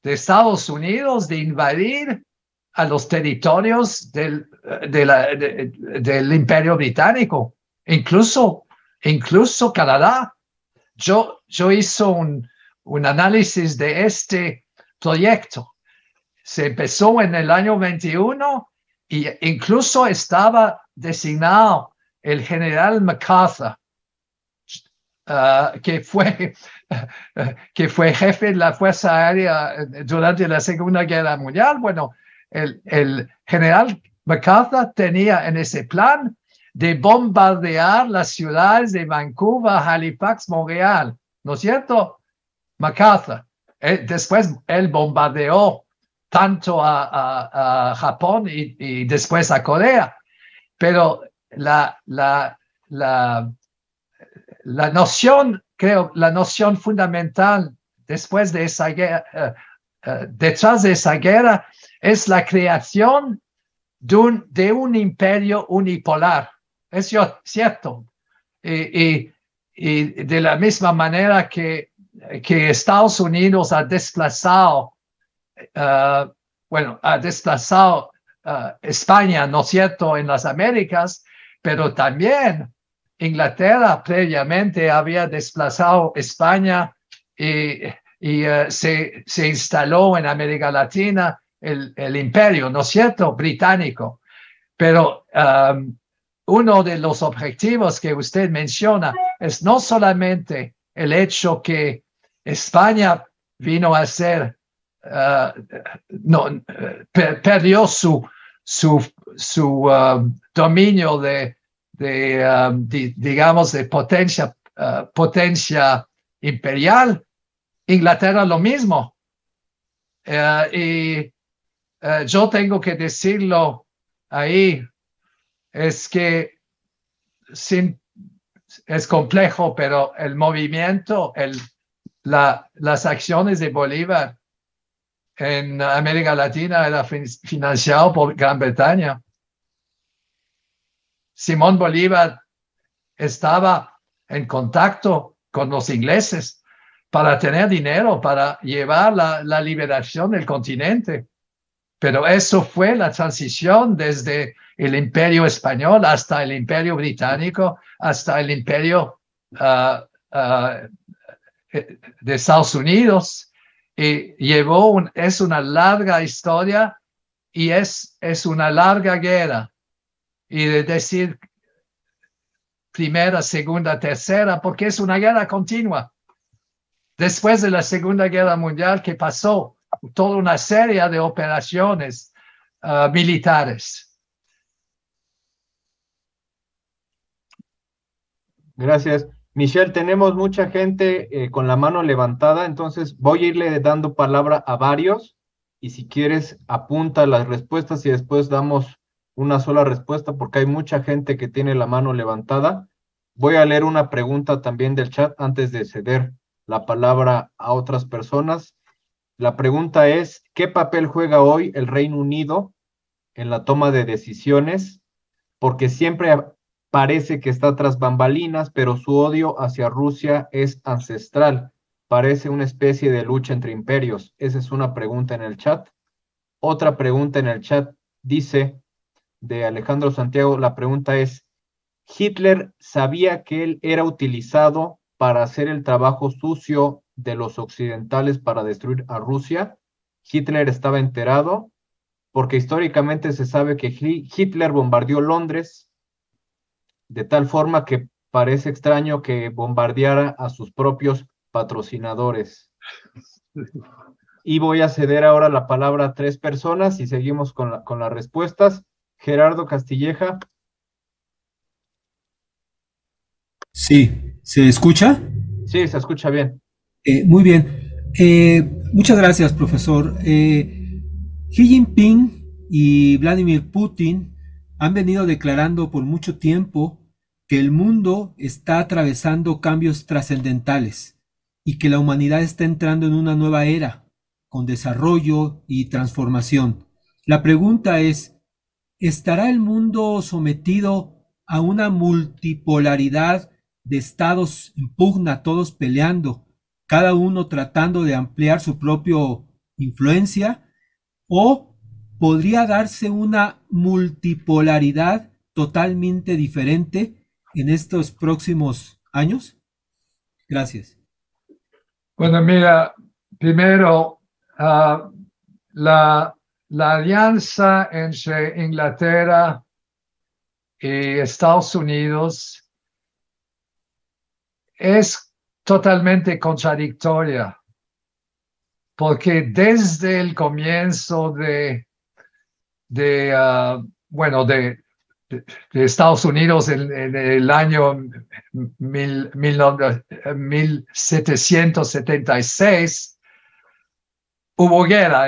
de Estados Unidos de invadir a los territorios del Imperio Británico, incluso Canadá. Yo hice un análisis de este proyecto. Se empezó en el año 21 y incluso estaba designado el general MacArthur, que fue jefe de la Fuerza Aérea durante la Segunda Guerra Mundial. Bueno, el general MacArthur tenía en ese plan de bombardear las ciudades de Vancouver, Halifax, Montreal, ¿no es cierto? MacArthur. Después él bombardeó tanto a Japón y después a Corea. Pero la noción, creo, la noción fundamental después de esa guerra, detrás de esa guerra, es la creación de un imperio unipolar. Es cierto. Y de la misma manera que Estados Unidos ha desplazado, España, ¿no es cierto?, en las Américas, pero también Inglaterra previamente había desplazado España y se instaló en América Latina el imperio, ¿no es cierto?, británico. Pero uno de los objetivos que usted menciona es no solamente el hecho que España vino a ser, perdió su dominio digamos, de potencia imperial. Inglaterra lo mismo. Yo tengo que decirlo ahí, es que es complejo, pero el movimiento, las acciones de Bolívar en América Latina era financiado por Gran Bretaña. Simón Bolívar estaba en contacto con los ingleses para tener dinero, para llevar la liberación del continente. Pero eso fue la transición desde el Imperio Español hasta el Imperio Británico, hasta el Imperio de Estados Unidos. Y es una larga historia y es una larga guerra. Y de decir primera, segunda, tercera, porque es una guerra continua. Después de la Segunda Guerra Mundial, ¿qué pasó? Toda una serie de operaciones militares. Gracias. Michelle, tenemos mucha gente con la mano levantada, entonces voy a irle dando palabra a varios y si quieres apunta las respuestas y después damos una sola respuesta porque hay mucha gente que tiene la mano levantada. Voy a leer una pregunta también del chat antes de ceder la palabra a otras personas. La pregunta es, ¿qué papel juega hoy el Reino Unido en la toma de decisiones? Porque siempre parece que está tras bambalinas, pero su odio hacia Rusia es ancestral. Parece una especie de lucha entre imperios. Esa es una pregunta en el chat. Otra pregunta en el chat dice, de Alejandro Santiago, la pregunta es, ¿Hitler sabía que él era utilizado para hacer el trabajo sucio de los occidentales para destruir a Rusia? ¿Hitler estaba enterado? Porque históricamente se sabe que Hitler bombardeó Londres de tal forma que parece extraño que bombardeara a sus propios patrocinadores. Y voy a ceder ahora la palabra a tres personas y seguimos con las respuestas. Gerardo Castilleja. Sí, ¿se escucha? Sí, se escucha bien. Muy bien. Muchas gracias, profesor. Xi Jinping y Vladimir Putin han venido declarando por mucho tiempo que el mundo está atravesando cambios trascendentales y que la humanidad está entrando en una nueva era con desarrollo y transformación. La pregunta es, ¿estará el mundo sometido a una multipolaridad de estados en pugna, todos peleando, cada uno tratando de ampliar su propia influencia? ¿O podría darse una multipolaridad totalmente diferente en estos próximos años? Gracias. Bueno, mira, primero, la alianza entre Inglaterra y Estados Unidos es totalmente contradictoria, porque desde el comienzo bueno, de Estados Unidos en el año 1776, hubo guerra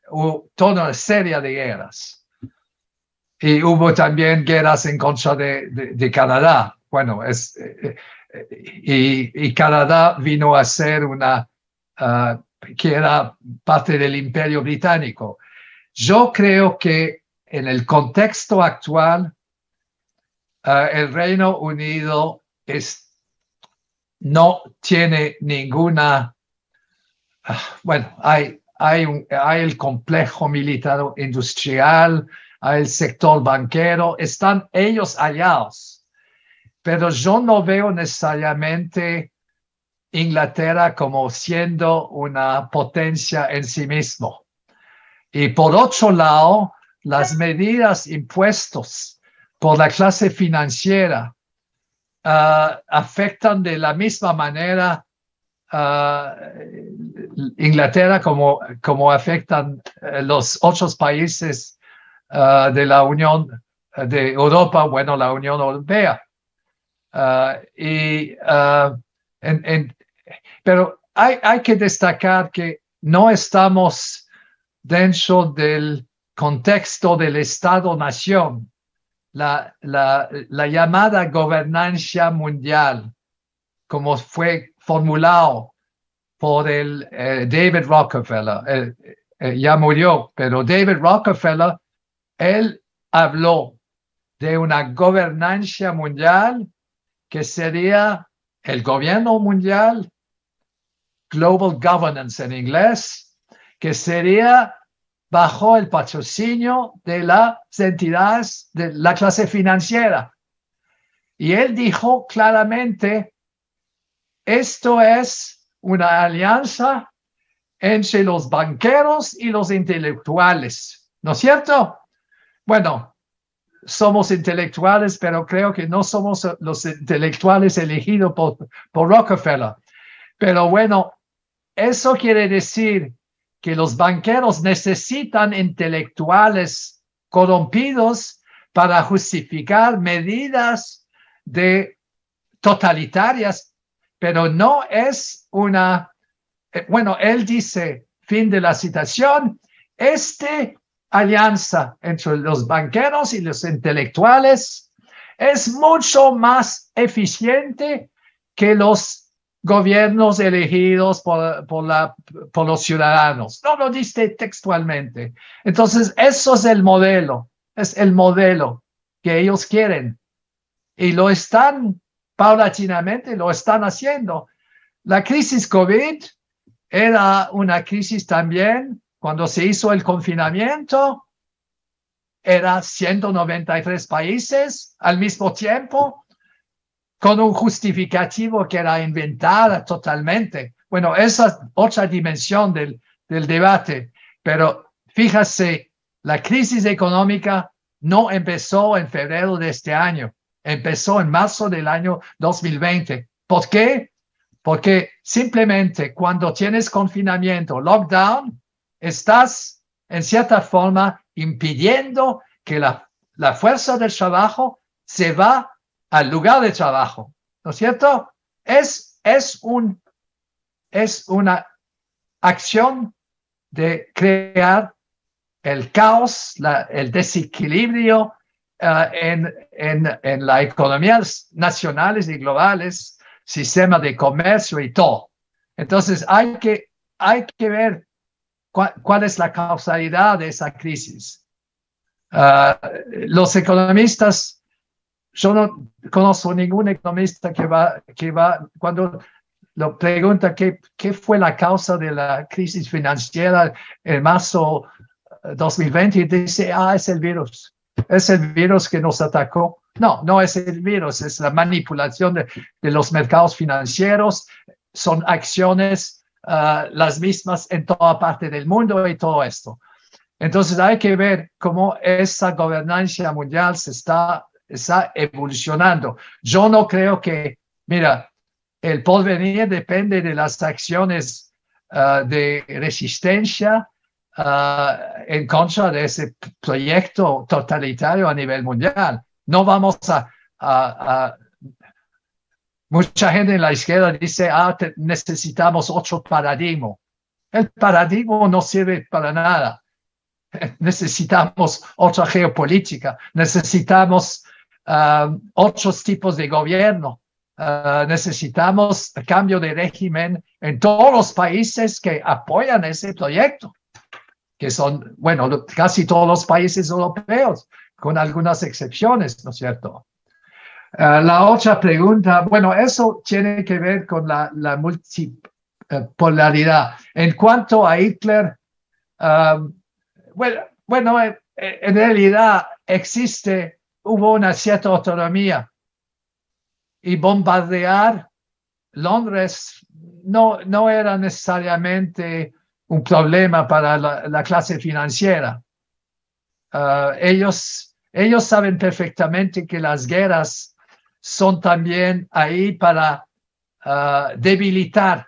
hubo toda una serie de guerras. Y hubo también guerras en contra de Canadá. Bueno, y Canadá vino a ser que era parte del Imperio Británico. Yo creo que en el contexto actual, el Reino Unido no tiene ninguna... bueno, hay el complejo militar industrial, hay el sector banquero, están ellos aliados, pero yo no veo necesariamente Inglaterra como siendo una potencia en sí mismo. Y por otro lado, las medidas impuestas por la clase financiera afectan de la misma manera Inglaterra como afectan los otros países de la Unión de Europa, bueno, la Unión Europea. Pero hay que destacar que no estamos dentro del contexto del Estado-Nación, la llamada gobernanza mundial, como fue formulado por el David Rockefeller. Ya murió, pero David Rockefeller, él habló de una gobernanza mundial que sería el gobierno mundial, global governance en inglés, que sería bajo el patrocinio de las entidades de la clase financiera. Y él dijo claramente, esto es una alianza entre los banqueros y los intelectuales, ¿no es cierto? Bueno, somos intelectuales, pero creo que no somos los intelectuales elegidos por Rockefeller. Pero bueno, eso quiere decir que los banqueros necesitan intelectuales corrompidos para justificar medidas totalitarias, pero no es bueno, él dice, fin de la citación, alianza entre los banqueros y los intelectuales es mucho más eficiente que los gobiernos elegidos por los ciudadanos. No lo dice textualmente. Entonces, eso es el modelo que ellos quieren. Y lo están, paulatinamente, lo están haciendo. La crisis COVID era una crisis también, cuando se hizo el confinamiento, era 193 países al mismo tiempo, con un justificativo que era inventada totalmente. Bueno, esa es otra dimensión del debate, pero fíjese, la crisis económica no empezó en febrero de este año, empezó en marzo del año 2020. ¿Por qué? Porque simplemente cuando tienes confinamiento, lockdown, estás en cierta forma impidiendo que la fuerza del trabajo se va al lugar de trabajo, ¿no es cierto? Es una acción de crear el caos, el desequilibrio en las economías nacionales y globales, sistema de comercio y todo. Entonces hay que ver cuál es la causalidad de esa crisis. Los economistas, yo no conozco ningún economista que va cuando lo pregunta qué fue la causa de la crisis financiera en marzo 2020 y dice, es el virus. Es el virus que nos atacó. No es el virus, es la manipulación de los mercados financieros. Son acciones las mismas en toda parte del mundo y todo esto. Entonces hay que ver cómo esa gobernanza mundial se está evolucionando. Yo no creo que, mira, el porvenir depende de las acciones de resistencia en contra de ese proyecto totalitario a nivel mundial. No vamos mucha gente en la izquierda dice, necesitamos otro paradigma. El paradigma no sirve para nada. Necesitamos otra geopolítica, necesitamos otros tipos de gobierno, necesitamos cambio de régimen en todos los países que apoyan ese proyecto, que son, bueno, casi todos los países europeos, con algunas excepciones, ¿no es cierto? La otra pregunta, bueno, eso tiene que ver con la multipolaridad. En cuanto a Hitler, bueno, en realidad hubo una cierta autonomía y bombardear Londres no era necesariamente un problema para la clase financiera. Ellos saben perfectamente que las guerras son también ahí para debilitar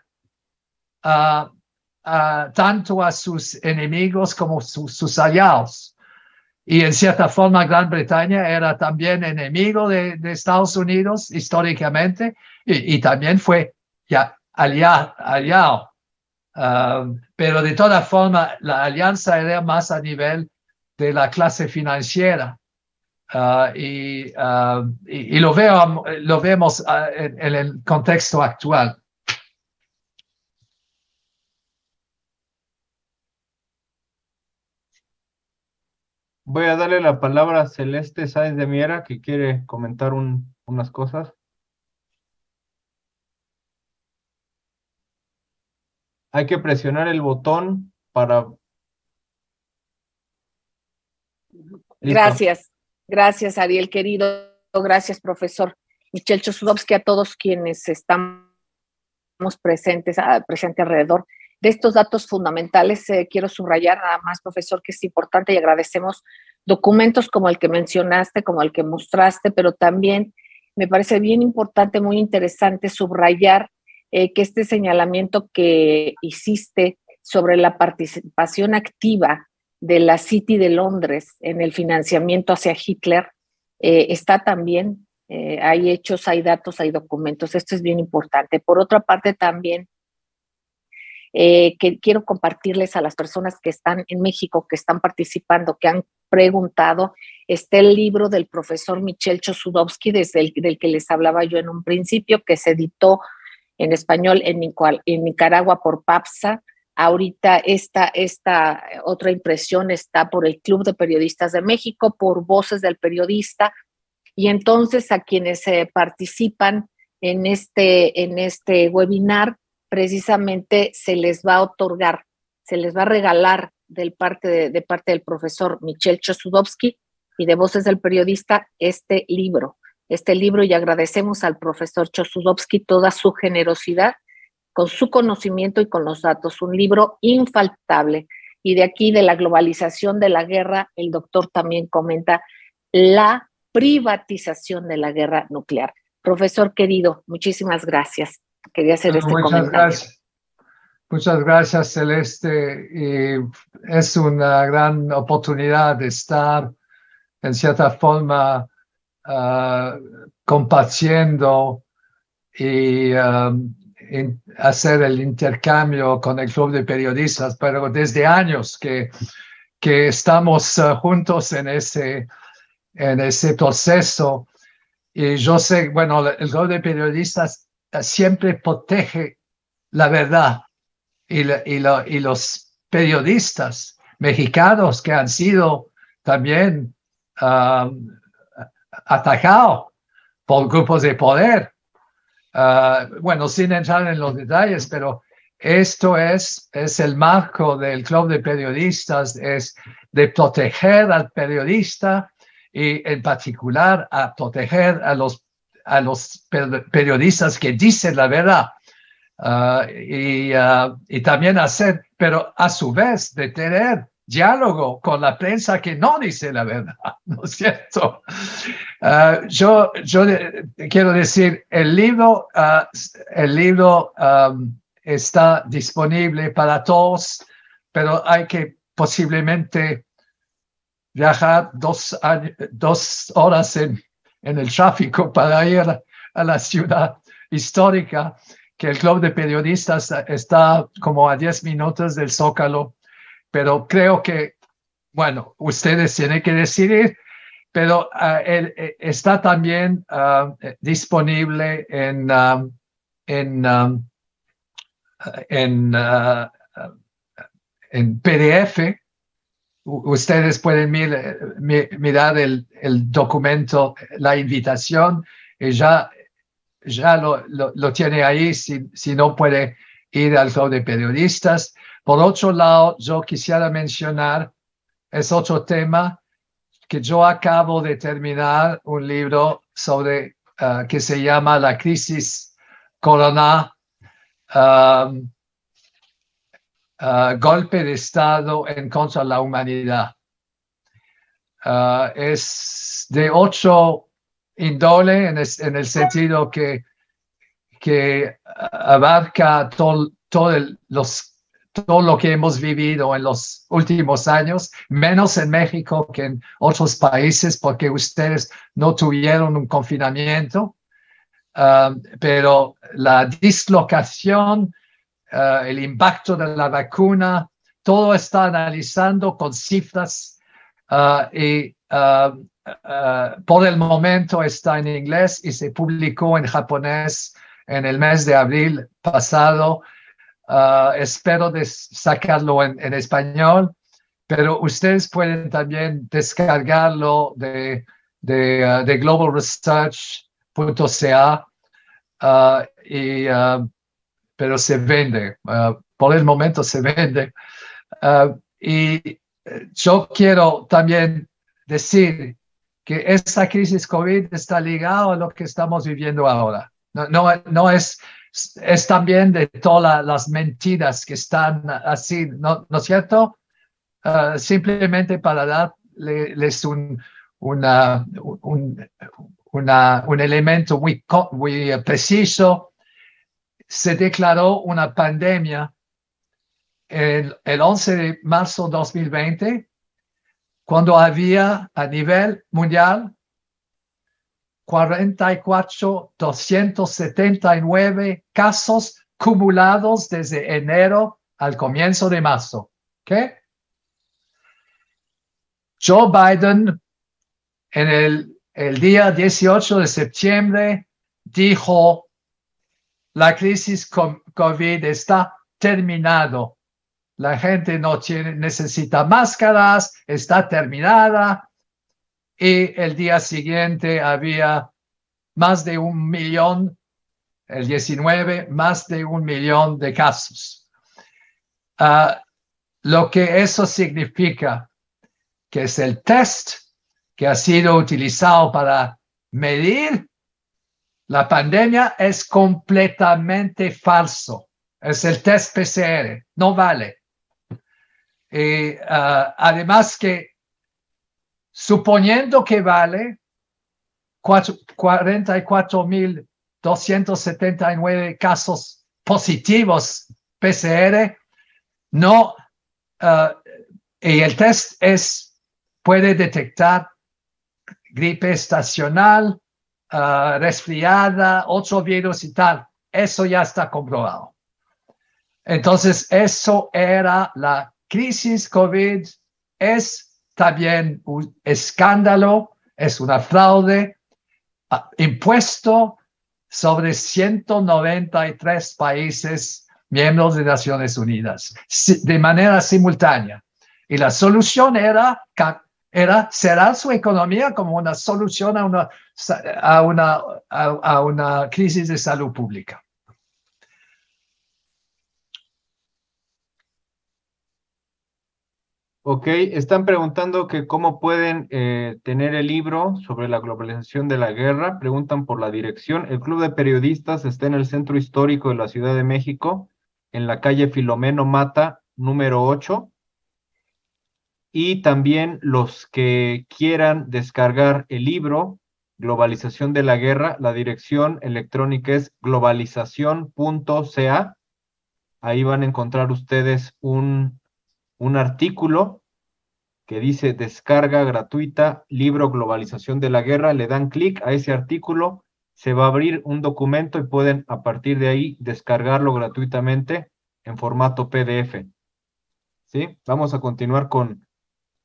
tanto a sus enemigos como sus aliados. Y en cierta forma Gran Bretaña era también enemigo de Estados Unidos históricamente y también fue ya aliado. Pero de toda forma la alianza era más a nivel de la clase financiera. Y lo vemos en el contexto actual. Voy a darle la palabra a Celeste Sáenz de Miera, que quiere comentar unas cosas. Hay que presionar el botón para... Listo. Gracias, Ariel, querido. Gracias, profesor Michel Chossudovsky, a todos quienes estamos presente alrededor de estos datos fundamentales. Quiero subrayar nada más, profesor, que es importante y agradecemos documentos como el que mencionaste, como el que mostraste, pero también me parece bien importante, muy interesante subrayar que este señalamiento que hiciste sobre la participación activa de la City de Londres en el financiamiento hacia Hitler está también, hay hechos, hay datos, hay documentos. Esto es bien importante. Por otra parte, también que quiero compartirles a las personas que están en México, que están participando, que han preguntado, está el libro del profesor Michel Chossudovsky, del que les hablaba yo en un principio, que se editó en español en Nicaragua por PAPSA. Ahorita esta otra impresión está por el Club de Periodistas de México, por Voces del Periodista, y entonces a quienes participan en este webinar, precisamente se les va a otorgar, se les va a regalar de parte del profesor Michel Chossudovsky y de Voces del Periodista este libro, y agradecemos al profesor Chossudovsky toda su generosidad con su conocimiento y con los datos, un libro infaltable. Y de aquí, de la globalización de la guerra, el doctor también comenta la privatización de la guerra nuclear. Profesor querido, muchísimas gracias. Quería hacer este comentario. Gracias. Muchas gracias, Celeste. Y es una gran oportunidad de estar en cierta forma, compartiendo y hacer el intercambio con el Club de Periodistas, pero desde años que estamos juntos en ese proceso. Y yo sé, bueno, el Club de Periodistas siempre protege la verdad y los periodistas mexicanos que han sido también atacados por grupos de poder. Bueno, sin entrar en los detalles, pero esto es el marco del Club de Periodistas, es de proteger al periodista y en particular a proteger a los periodistas que dicen la verdad. Y también hacer, pero a su vez de tener diálogo con la prensa que no dice la verdad, ¿no es cierto? Yo quiero decir, el libro está disponible para todos, pero hay que posiblemente viajar 2 horas en el tráfico para ir a la ciudad histórica, que el Club de Periodistas está como a 10 minutos del Zócalo, pero creo que, bueno, ustedes tienen que decidir, pero está también disponible en PDF. Ustedes pueden mirar el documento, la invitación, y ya lo tiene ahí si no puede ir al Club de Periodistas. Por otro lado, yo quisiera mencionar, es otro tema, que yo acabo de terminar un libro sobre que se llama La crisis corona, golpe de Estado en contra de la humanidad. Es de 8 índole en el sentido que abarca todo lo que hemos vivido en los últimos años, menos en México que en otros países, porque ustedes no tuvieron un confinamiento, pero la dislocación, el impacto de la vacuna, todo está analizando con cifras y por el momento está en inglés y se publicó en japonés en el mes de abril pasado. Espero sacarlo en español, pero ustedes pueden también descargarlo de globalresearch.ca, pero se vende, por el momento se vende. Y yo quiero también decir que esta crisis COVID está ligada a lo que estamos viviendo ahora. No es también de todas las mentiras que están así, ¿no es cierto? Simplemente para darles un elemento muy preciso. Se declaró una pandemia el 11 de marzo de 2020, cuando había a nivel mundial 44,279 casos acumulados desde enero al comienzo de marzo. ¿Okay? Joe Biden, en el día 18 de septiembre, dijo: la crisis COVID está terminado. La gente no necesita máscaras, está terminada. Y el día siguiente había más de 1 millón, el 19, más de 1 millón de casos. Lo que eso significa, que es el test que ha sido utilizado para medir la pandemia, es completamente falso. Es el test PCR, no vale. Y además que, suponiendo que vale, 44,279 casos positivos PCR, no, y el test puede detectar gripe estacional, resfriada, otro virus y tal. Eso ya está comprobado. Entonces, eso era la crisis COVID. Es también un escándalo, es una fraude impuesto sobre 193 países miembros de Naciones Unidas de manera simultánea. Y la solución era cerrar su economía como una solución a una crisis de salud pública. Ok, están preguntando que cómo pueden tener el libro sobre la globalización de la guerra. Preguntan por la dirección. El Club de Periodistas está en el Centro Histórico de la Ciudad de México, en la calle Filomeno Mata, número 8. Y también los que quieran descargar el libro, Globalización de la Guerra, la dirección electrónica es globalización.ca. Ahí van a encontrar ustedes un artículo que dice descarga gratuita, libro Globalización de la Guerra. Le dan clic a ese artículo, se va a abrir un documento y pueden a partir de ahí descargarlo gratuitamente en formato PDF. ¿Sí? Vamos a continuar con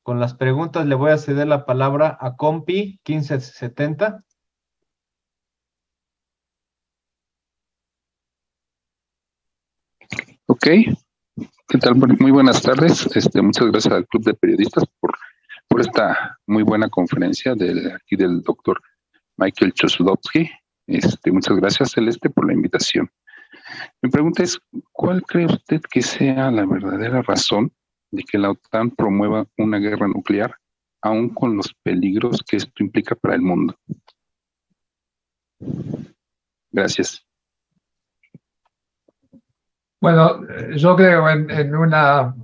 las preguntas. Le voy a ceder la palabra a Compi 1570. Ok, ¿qué tal? Muy buenas tardes. Muchas gracias al Club de Periodistas por esta muy buena conferencia aquí del doctor Michael Chossudovsky. Muchas gracias, Celeste, por la invitación. Mi pregunta es, ¿cuál cree usted que sea la verdadera razón de que la OTAN promueva una guerra nuclear, aun con los peligros que esto implica para el mundo? Gracias. Bueno, yo creo en una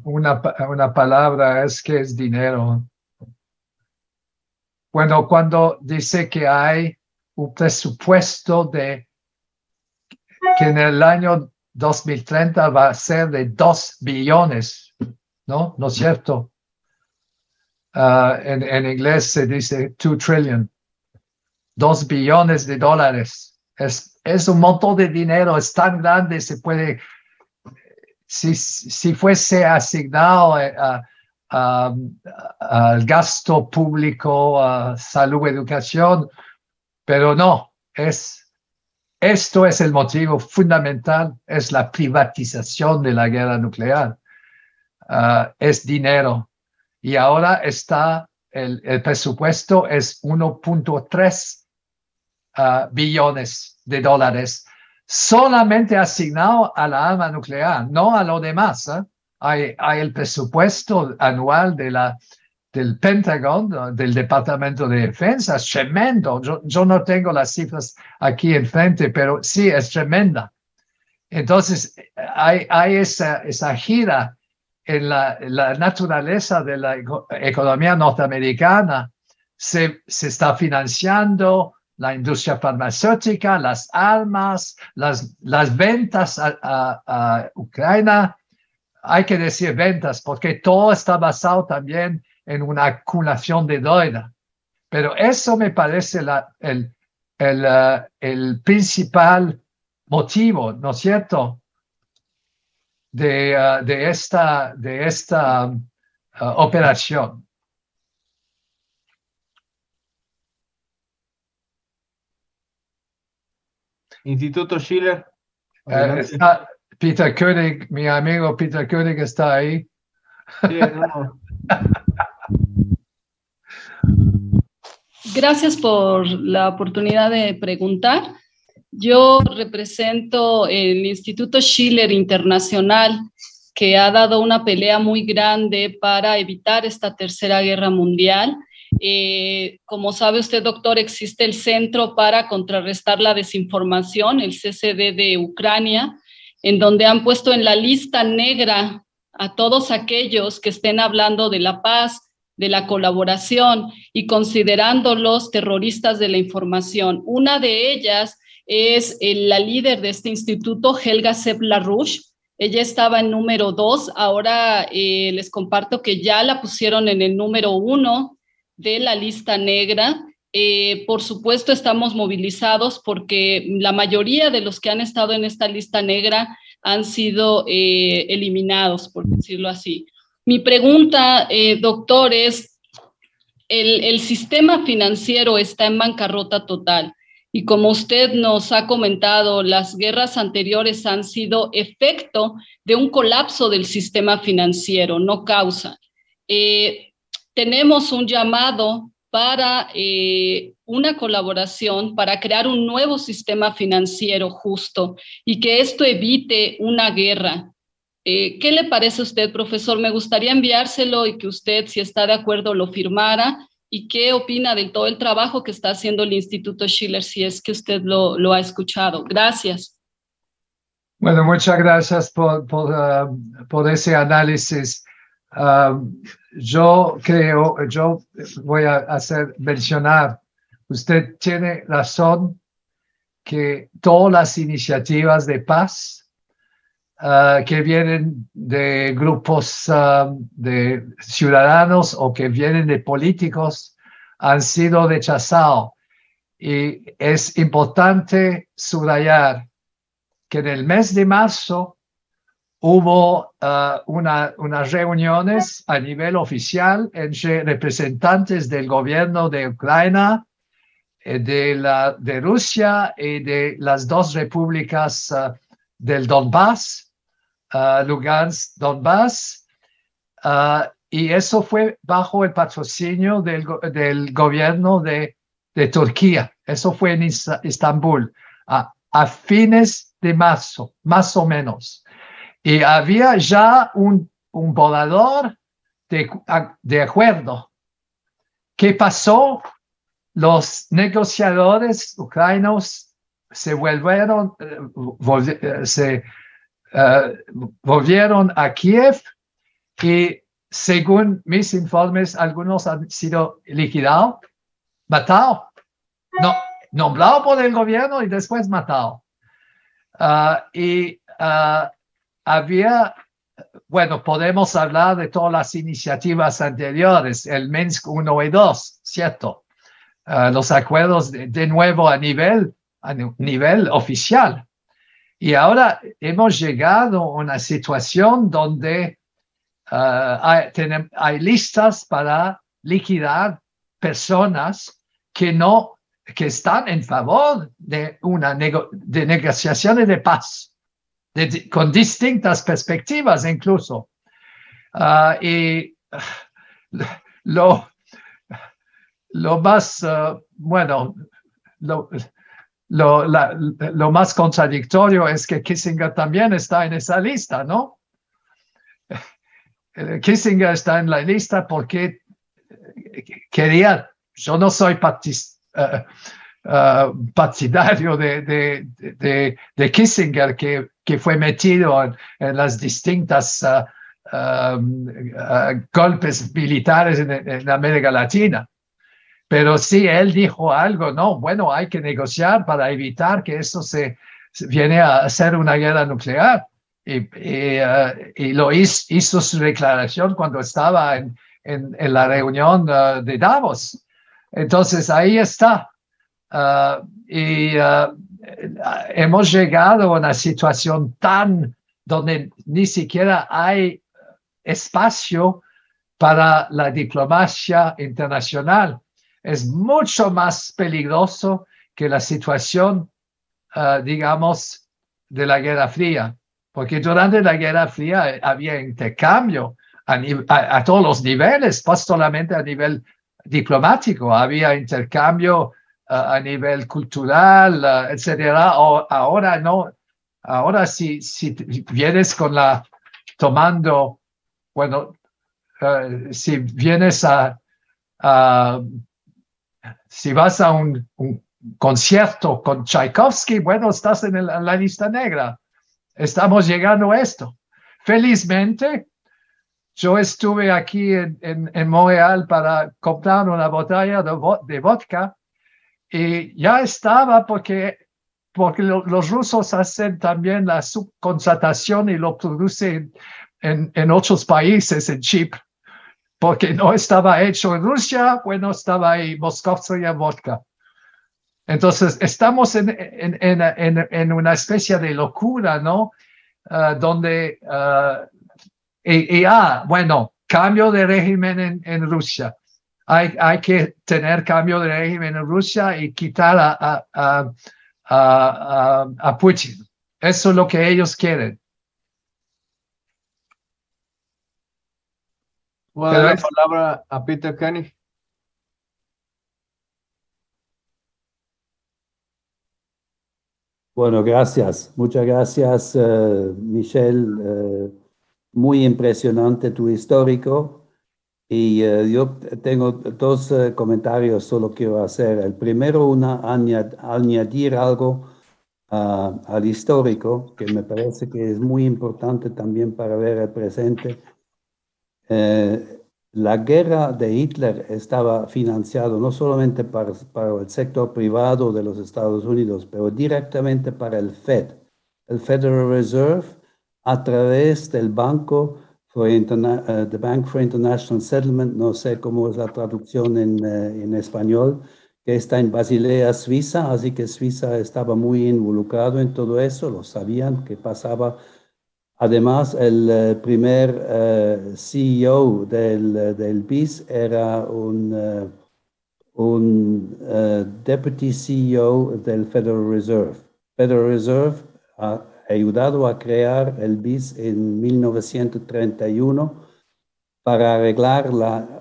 palabra, es que es dinero. Bueno, cuando dice que hay un presupuesto que en el año 2030 va a ser de 2 billones, ¿no? ¿No es cierto? En inglés se dice 2 trillion, 2 billones de dólares. Es un montón de dinero, es tan grande, se puede... Si fuese asignado al gasto público, a salud, educación, pero no, esto es el motivo fundamental, es la privatización de la guerra nuclear. Es dinero. Y ahora está, el presupuesto es 1.3 billones de dólares. Solamente asignado a la arma nuclear, no a lo demás. Hay el presupuesto anual del Pentágono, del Departamento de Defensa, es tremendo. Yo no tengo las cifras aquí enfrente, pero sí, es tremenda. Entonces, hay esa gira en la naturaleza de la economía norteamericana. Se está financiando la industria farmacéutica, las armas, las ventas a Ucrania. Hay que decir ventas porque todo está basado también en una acumulación de deuda. Pero eso me parece el principal motivo, ¿no es cierto?, de esta operación. Instituto Schiller. Está Peter Koenig, mi amigo Peter Koenig está ahí. Sí, no. Gracias por la oportunidad de preguntar. Yo represento el Instituto Schiller Internacional, que ha dado una pelea muy grande para evitar esta tercera guerra mundial. Como sabe usted, doctor, existe el Centro para Contrarrestar la Desinformación, el CCD de Ucrania, en donde han puesto en la lista negra a todos aquellos que estén hablando de la paz, de la colaboración y considerándolos terroristas de la información. Una de ellas es la líder de este instituto, Helga Sepp-LaRouche. Ella estaba en número 2, ahora les comparto que ya la pusieron en el número 1 de la lista negra Por supuesto, estamos movilizados porque la mayoría de los que han estado en esta lista negra han sido eliminados, por decirlo así. Mi pregunta, doctor, es, el sistema financiero está en bancarrota total y como usted nos ha comentado, las guerras anteriores han sido efecto de un colapso del sistema financiero, no causa. Tenemos un llamado para una colaboración para crear un nuevo sistema financiero justo y que esto evite una guerra. ¿Qué le parece a usted, profesor? Me gustaría enviárselo y que usted, si está de acuerdo, lo firmara. ¿Y qué opina de todo el trabajo que está haciendo el Instituto Schiller, si es que usted lo ha escuchado? Gracias. Bueno, muchas gracias por ese análisis. Yo voy a mencionar, usted tiene razón que todas las iniciativas de paz que vienen de grupos de ciudadanos o que vienen de políticos han sido rechazados. Y es importante subrayar que en el mes de marzo hubo unas reuniones a nivel oficial entre representantes del gobierno de Ucrania, de Rusia y de las dos repúblicas del Donbass, Lugansk, Donbass, y eso fue bajo el patrocinio del gobierno de Turquía. Eso fue en Estambul, a fines de marzo, más o menos. Y había ya un borrador de acuerdo. ¿Qué pasó? Los negociadores ucranianos se volvieron a Kiev y según mis informes, algunos han sido liquidados, matados, nombrados por el gobierno y después matados. Había, bueno, podemos hablar de todas las iniciativas anteriores, el Minsk 1 y 2, ¿cierto? Los acuerdos de nuevo a nivel oficial. Y ahora hemos llegado a una situación donde hay listas para liquidar personas que están en favor de de negociaciones de paz, con distintas perspectivas incluso. Y lo más, bueno, lo más contradictorio es que Kissinger también está en esa lista, ¿no? Kissinger está en la lista porque quería, yo no soy partidario de Kissinger, que fue metido en las distintas golpes militares en América Latina. Pero sí, él dijo algo, no, bueno, hay que negociar para evitar que eso se viene a ser una guerra nuclear. Y lo hizo su declaración cuando estaba en la reunión de Davos. Entonces, ahí está. Hemos llegado a una situación donde ni siquiera hay espacio para la diplomacia internacional. Es mucho más peligroso que la situación, digamos, de la Guerra Fría, porque durante la Guerra Fría había intercambio a todos los niveles, no solamente a nivel diplomático, había intercambio a nivel cultural, etcétera. Ahora no, ahora si vienes tomando, bueno, si vienes si vas a un concierto con Tchaikovsky, bueno, estás en la lista negra. Estamos llegando a esto. Felizmente, yo estuve aquí en Montreal para comprar una botella de vodka y ya estaba porque los rusos hacen también la subcontratación y lo producen en otros países, en Chipre. porque no estaba hecho en Rusia, bueno, estaba ahí Moskovskaya vodka. Entonces, estamos en una especie de locura, ¿no? Donde, bueno, cambio de régimen en Rusia. Hay que tener cambio de régimen en Rusia y quitar a Putin. Eso es lo que ellos quieren. Voy a dar la palabra a Peter Koenig. Bueno, gracias. Muchas gracias, Michelle. Muy impresionante tu histórico. Y yo tengo dos comentarios solo quiero hacer. El primero, añadir algo al histórico, que me parece que es muy importante también para ver el presente. La guerra de Hitler estaba financiado no solamente para el sector privado de los Estados Unidos, pero directamente para el Fed, el Federal Reserve, a través del Banco the Bank for International Settlement, no sé cómo es la traducción en español, que está en Basilea, Suiza, así que Suiza estaba muy involucrado en todo eso, lo sabían que pasaba. Además, el primer CEO del BIS era un Deputy CEO del Federal Reserve. Federal Reserve ha ayudado a crear el BIS en 1931 para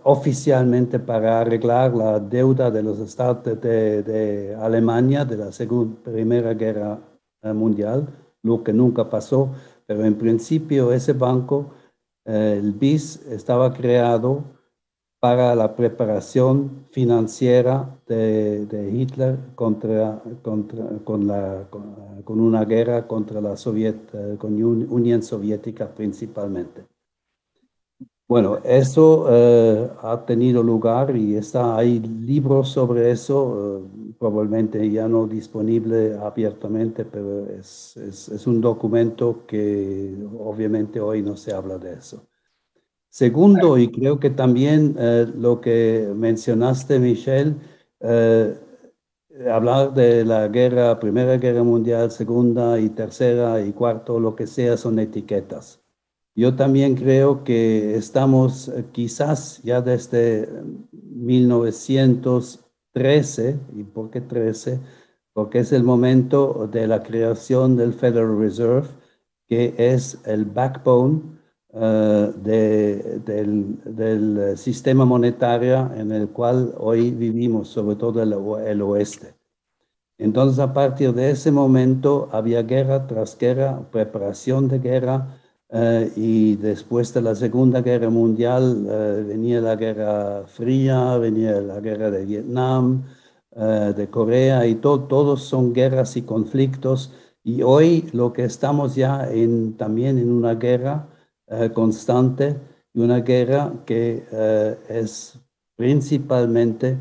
oficialmente para arreglar la deuda de los estados de Alemania de la Primera Guerra Mundial, lo que nunca pasó. Pero en principio ese banco, el BIS, estaba creado para la preparación financiera de Hitler con una guerra contra la Unión Soviética principalmente. Bueno, eso ha tenido lugar y hay libros sobre eso, probablemente ya no disponible abiertamente, pero es un documento que obviamente hoy no se habla de eso. Segundo, y creo que también lo que mencionaste, Michelle, hablar de la Primera Guerra Mundial, Segunda y Tercera y Cuarto, lo que sea, son etiquetas. Yo también creo que estamos quizás ya desde 1913, ¿y por qué 13? Porque es el momento de la creación del Federal Reserve, que es el backbone del sistema monetario en el cual hoy vivimos, sobre todo el oeste. Entonces, a partir de ese momento había guerra tras guerra, preparación de guerra, y después de la Segunda Guerra Mundial venía la Guerra Fría, venía la Guerra de Vietnam, de Corea, y todos son guerras y conflictos. Y hoy lo que estamos ya también en una guerra constante, y una guerra que es principalmente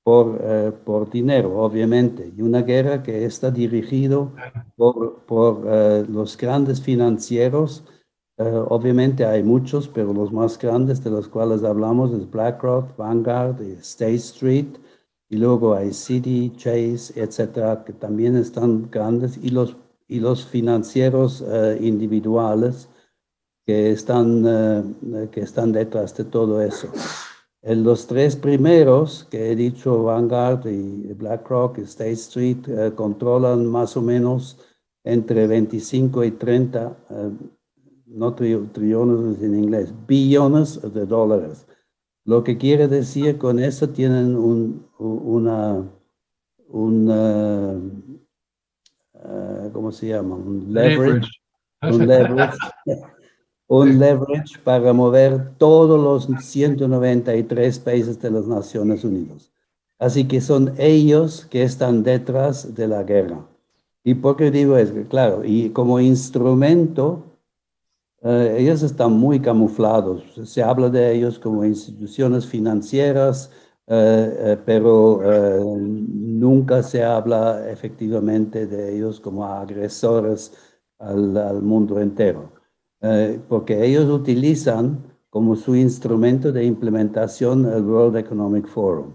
por dinero, obviamente, y una guerra que está dirigido por los grandes financieros. Obviamente hay muchos, pero los más grandes de los cuales hablamos es BlackRock, Vanguard, y State Street, y luego hay Citi, Chase, etcétera, que también están grandes, y los financieros individuales que están detrás de todo eso. Los tres primeros que he dicho, Vanguard y BlackRock y State Street, controlan más o menos entre 25 y 30, no trillones en inglés, billones de dólares. Lo que quiere decir con eso tienen ¿cómo se llama? Un leverage. Un leverage para mover todos los 193 países de las Naciones Unidas. Así que son ellos que están detrás de la guerra. ¿Y por qué digo eso? Claro, y como instrumento, ellos están muy camuflados. Se habla de ellos como instituciones financieras, pero nunca se habla efectivamente de ellos como agresores al mundo entero. Porque ellos utilizan como su instrumento de implementación el World Economic Forum.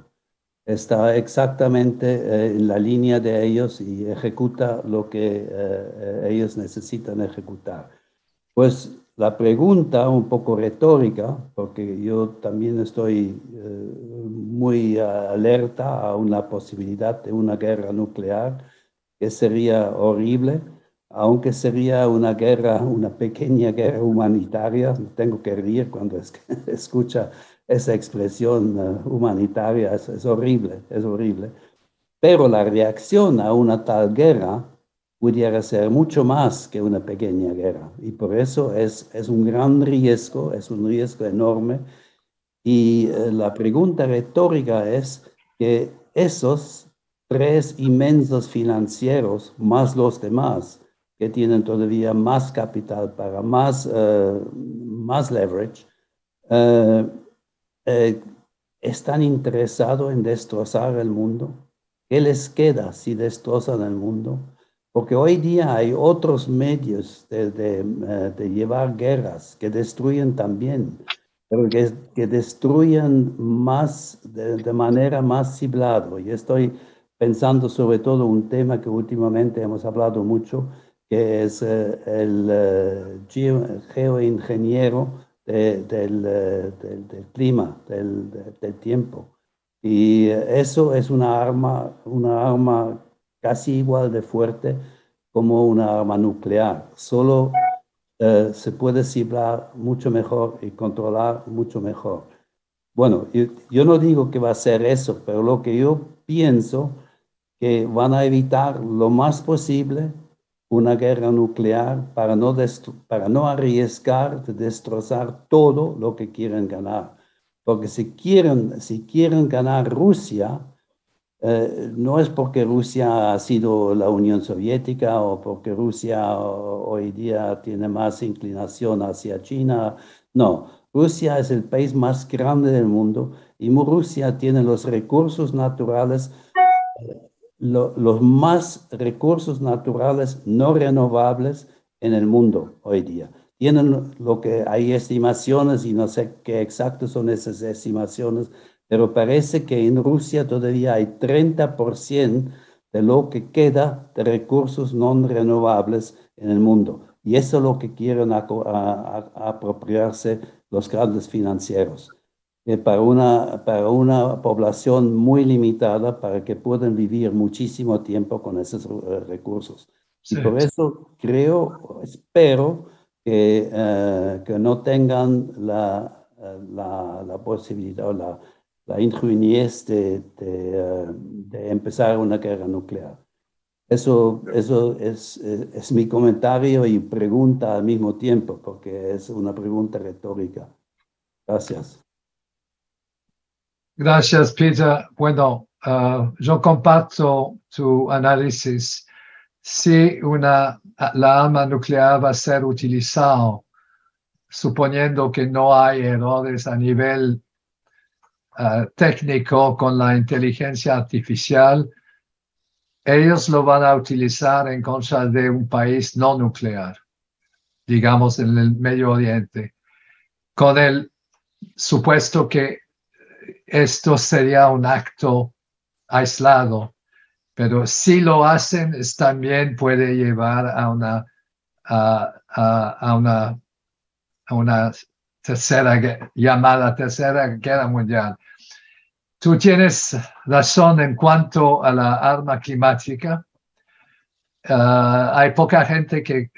Está exactamente en la línea de ellos y ejecuta lo que ellos necesitan ejecutar. Pues la pregunta un poco retórica, porque yo también estoy muy alerta a una posibilidad de una guerra nuclear, que sería horrible, aunque sería una guerra, una pequeña guerra humanitaria. Tengo que reír cuando escucha esa expresión humanitaria, es horrible, es horrible. Pero la reacción a una tal guerra pudiera ser mucho más que una pequeña guerra. Y por eso es un gran riesgo, es un riesgo enorme. Y la pregunta retórica es que esos tres inmensos financieros, más los demás, que tienen todavía más capital para más leverage, están interesados en destrozar el mundo. ¿Qué les queda si destrozan el mundo? Porque hoy día hay otros medios de llevar guerras que destruyen también, pero que destruyen más de manera más ciblada. Y estoy pensando sobre todo un tema que últimamente hemos hablado mucho, que es el geoingeniero del clima, del tiempo. Y eso es una arma casi igual de fuerte como una arma nuclear. Solo se puede cibrar mucho mejor y controlar mucho mejor. Bueno, yo no digo que va a ser eso, pero lo que yo pienso que van a evitar lo más posible una guerra nuclear para no arriesgar de destrozar todo lo que quieren ganar. Porque si quieren ganar Rusia, no es porque Rusia ha sido la Unión Soviética o porque Rusia hoy día tiene más inclinación hacia China. No, Rusia es el país más grande del mundo y Rusia tiene los recursos naturales, los más recursos naturales no renovables en el mundo hoy día. Tienen lo que hay estimaciones y no sé qué exactas son esas estimaciones, pero parece que en Rusia todavía hay 30% de lo que queda de recursos no renovables en el mundo. Y eso es lo que quieren apropiarse los grandes financieros. Para una población muy limitada, para que puedan vivir muchísimo tiempo con esos recursos. Sí. Y por eso espero que no tengan la posibilidad o la ingenuidad de empezar una guerra nuclear. Eso es mi comentario y pregunta al mismo tiempo, porque es una pregunta retórica. Gracias. Gracias, Peter. Bueno, yo comparto tu análisis. Si la arma nuclear va a ser utilizada, suponiendo que no hay errores a nivel técnico con la inteligencia artificial, ellos lo van a utilizar en contra de un país no nuclear, digamos en el Medio Oriente, con el supuesto que esto sería un acto aislado, pero si lo hacen, también puede llevar a una tercera guerra mundial. Tú tienes razón en cuanto a la arma climática. Hay poca gente que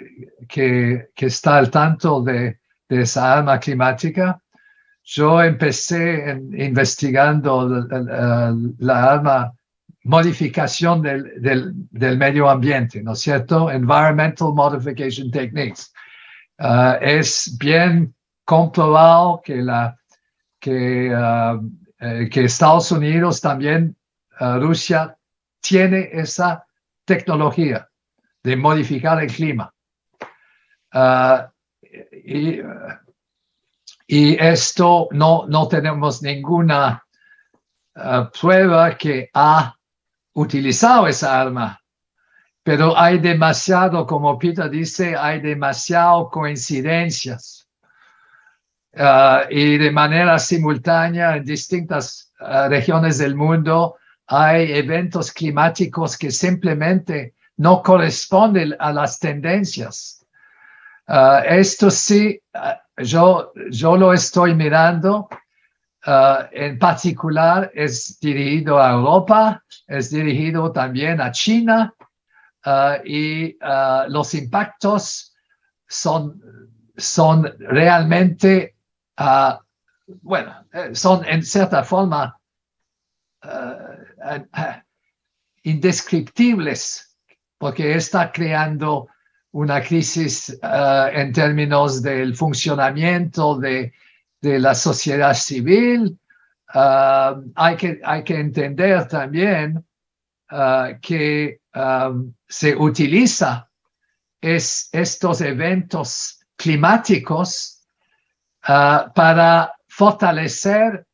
está al tanto de esa arma climática. Yo empecé investigando la arma modificación del medio ambiente, ¿no es cierto? Environmental Modification Techniques. Es bien comprobado que Estados Unidos también, Rusia, tiene esa tecnología de modificar el clima. Y esto no tenemos ninguna prueba que ha utilizado esa arma, pero hay demasiado, como Peter dice, hay demasiado coincidencias. y de manera simultánea en distintas regiones del mundo hay eventos climáticos que simplemente no corresponden a las tendencias. Esto sí, yo lo estoy mirando. En particular es dirigido a Europa, es dirigido también a China, y los impactos son realmente, son en cierta forma indescriptibles, porque está creando una crisis en términos del funcionamiento de la sociedad civil. Hay que entender también que se utiliza estos eventos climáticos para fortalecer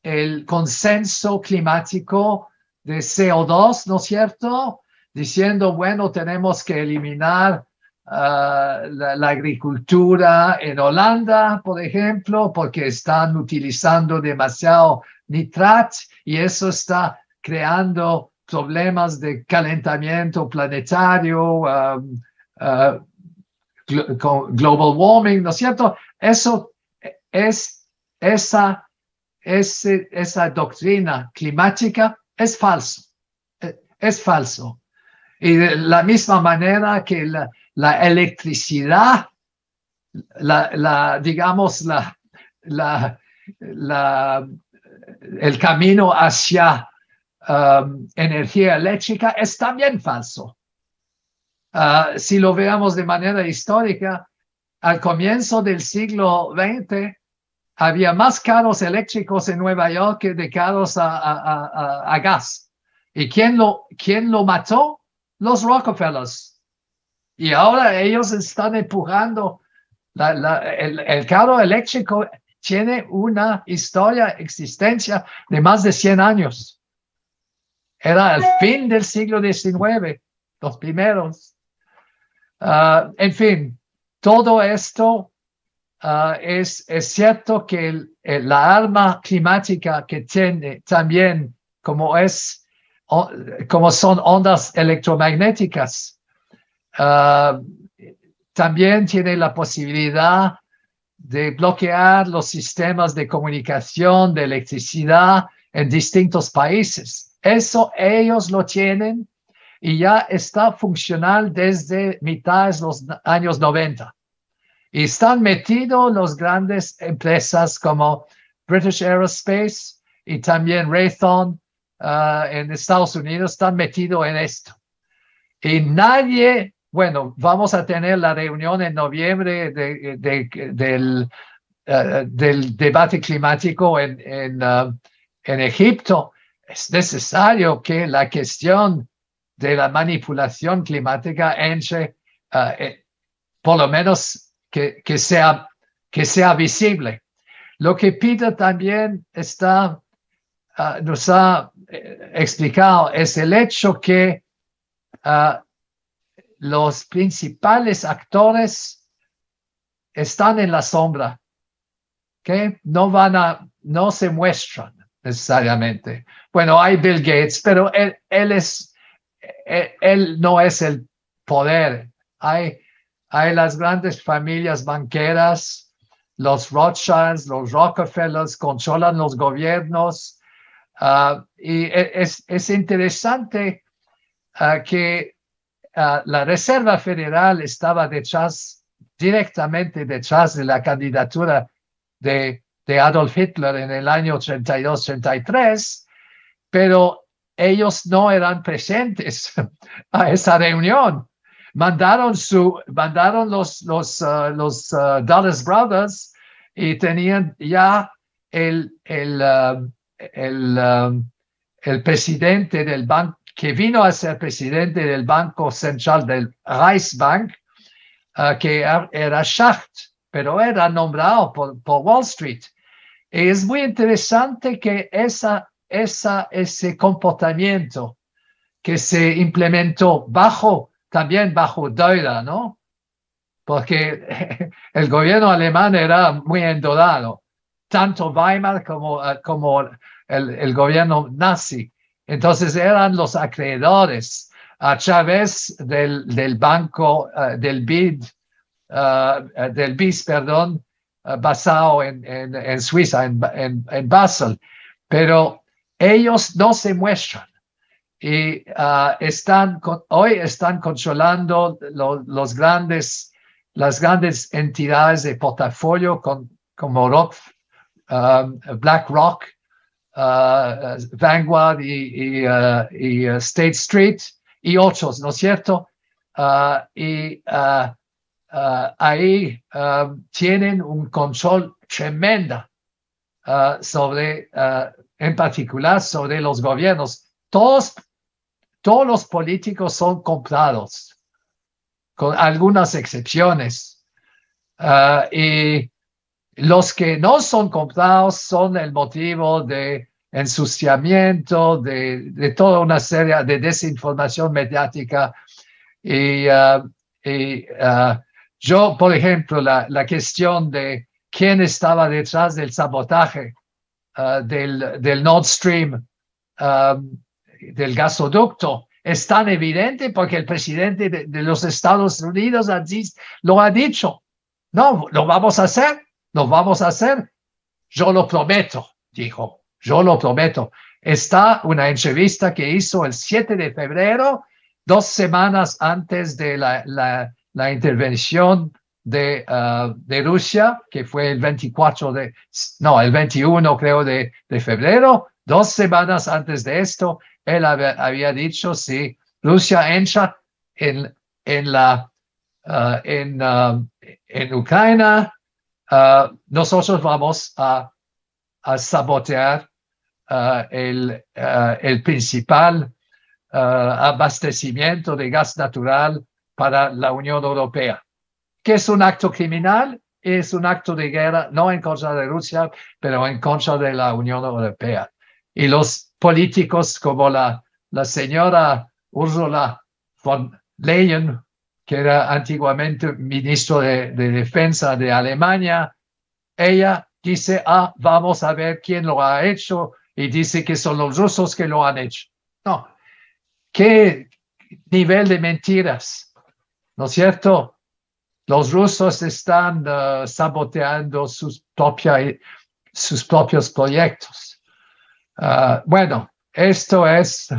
el consenso climático de CO2, ¿no es cierto? Diciendo, bueno, tenemos que eliminar la agricultura en Holanda, por ejemplo, porque están utilizando demasiado nitrat y eso está creando problemas de calentamiento planetario, global warming, ¿no es cierto? Eso es esa doctrina climática es falso. Es falso. Y de la misma manera que la electricidad, digamos, el camino hacia energía eléctrica es también falso. Si lo veamos de manera histórica, al comienzo del siglo XX había más carros eléctricos en Nueva York que de carros a gas. ¿Y quién lo mató? Los Rockefellers. Y ahora ellos están empujando. El carro eléctrico tiene una existencia de más de 100 años. Era el fin del siglo XIX, los primeros. En fin, todo esto es cierto que la arma climática que tiene también, como son ondas electromagnéticas, también tiene la posibilidad de bloquear los sistemas de comunicación, de electricidad en distintos países. Eso ellos lo tienen y ya está funcional desde mitad de los años 90. Y están metidos las grandes empresas como British Aerospace y también Raytheon en Estados Unidos están metidos en esto. Y nadie, bueno, vamos a tener la reunión en noviembre del debate climático en Egipto. Es necesario que la cuestión de la manipulación climática entre, por lo menos, que sea visible. Lo que Peter también nos ha explicado es el hecho que los principales actores están en la sombra, ¿okay? No se muestran necesariamente. Bueno, hay Bill Gates, pero él no es el poder. Hay las grandes familias banqueras, los Rothschilds, los Rockefellers, controlan los gobiernos. Y es interesante que la Reserva Federal estaba directamente detrás de la candidatura de Adolf Hitler en el año 32-33, pero ellos no eran presentes a esa reunión. Mandaron los Dulles Brothers y tenían ya el presidente del banco, que vino a ser presidente del Banco Central del Reichsbank, que era Schacht, pero era nombrado por Wall Street. Y es muy interesante que ese comportamiento que se implementó también bajo Deuda, ¿no? porque el gobierno alemán era muy endeudado, tanto Weimar como el gobierno nazi. Entonces eran los acreedores a través del banco, del BIS, perdón, basado en Suiza, en Basel. Pero ellos no se muestran y hoy están controlando las grandes entidades de portafolio como BlackRock, Vanguard y State Street y otros, ¿no es cierto? Ahí tienen un control tremendo sobre, en particular, sobre los gobiernos. Todos los políticos son comprados, con algunas excepciones. Y los que no son comprados son el motivo de ensuciamiento, de toda una serie de desinformación mediática. Yo, por ejemplo, la cuestión de quién estaba detrás del sabotaje del Nord Stream, del gasoducto, es tan evidente porque el presidente de los Estados Unidos lo ha dicho. No, lo vamos a hacer, lo vamos a hacer. Yo lo prometo, dijo, yo lo prometo. Está una entrevista que hizo el 7 de febrero, 2 semanas antes de la intervención de Rusia, que fue el 21 creo de febrero. 2 semanas antes de esto, él había dicho, si Rusia entra en Ucrania, nosotros vamos a sabotear el principal abastecimiento de gas natural para la Unión Europea, que es un acto criminal, es un acto de guerra, no en contra de Rusia, pero en contra de la Unión Europea. Y los políticos como la señora Ursula von Leyen, que era antiguamente ministro de Defensa de Alemania, ella dice, vamos a ver quién lo ha hecho, y dice que son los rusos que lo han hecho. No, ¿qué nivel de mentiras? ¿No es cierto? Los rusos están saboteando sus propios proyectos. Bueno, esto es...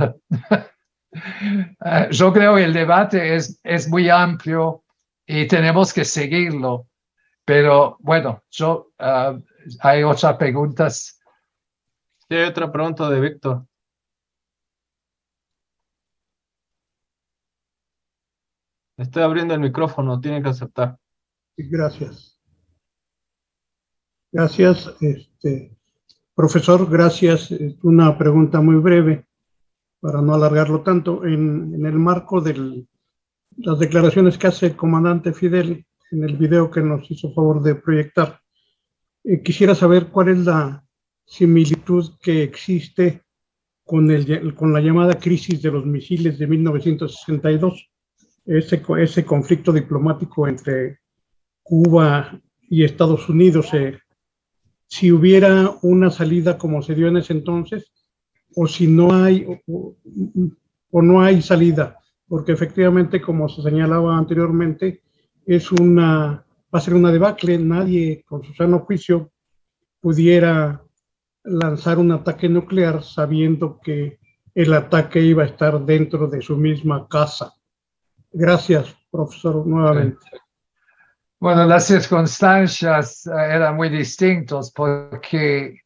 yo creo que el debate es muy amplio y tenemos que seguirlo. Pero bueno, hay otras preguntas. Sí, hay otra pregunta de Víctor. Estoy abriendo el micrófono, tiene que aceptar. Gracias. Gracias, profesor, gracias. Una pregunta muy breve, para no alargarlo tanto. En el marco de las declaraciones que hace el comandante Fidel en el video que nos hizo favor de proyectar, quisiera saber cuál es la similitud que existe con la llamada crisis de los misiles de 1962, ese conflicto diplomático entre Cuba y Estados Unidos, si hubiera una salida como se dio en ese entonces, o si no hay, o no hay salida, porque efectivamente, como se señalaba anteriormente, va a ser una debacle. Nadie con su sano juicio pudiera lanzar un ataque nuclear sabiendo que el ataque iba a estar dentro de su misma casa. Gracias, profesor, nuevamente. Bueno, las circunstancias eran muy distintas porque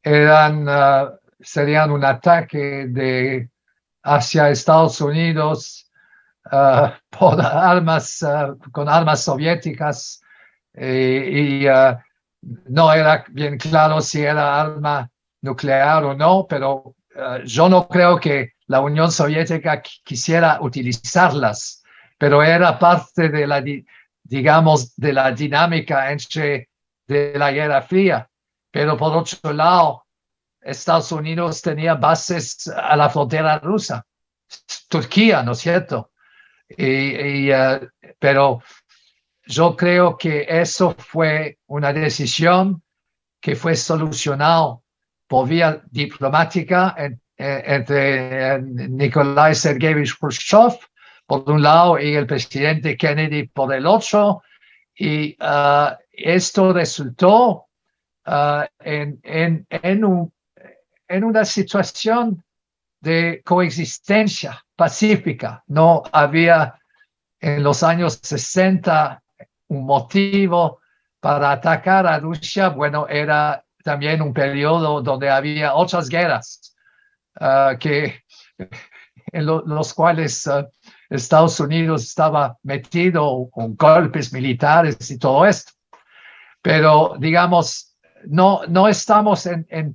serían un ataque hacia Estados Unidos con armas soviéticas y no era bien claro si era arma nuclear o no, pero yo no creo que la Unión Soviética quisiera utilizarlas, pero era parte de la dinámica de la Guerra Fría. Pero por otro lado, Estados Unidos tenía bases a la frontera rusa, Turquía, ¿no es cierto? Pero yo creo que eso fue una decisión que fue solucionada por vía diplomática entre Nikolai Sergeyevich Khrushchev por un lado y el presidente Kennedy por el otro, y esto resultó en una situación de coexistencia pacífica. No había en los años 60 un motivo para atacar a Rusia. Bueno, era también un periodo donde había otras guerras en los cuales Estados Unidos estaba metido con golpes militares y todo esto. Pero, digamos, no estamos en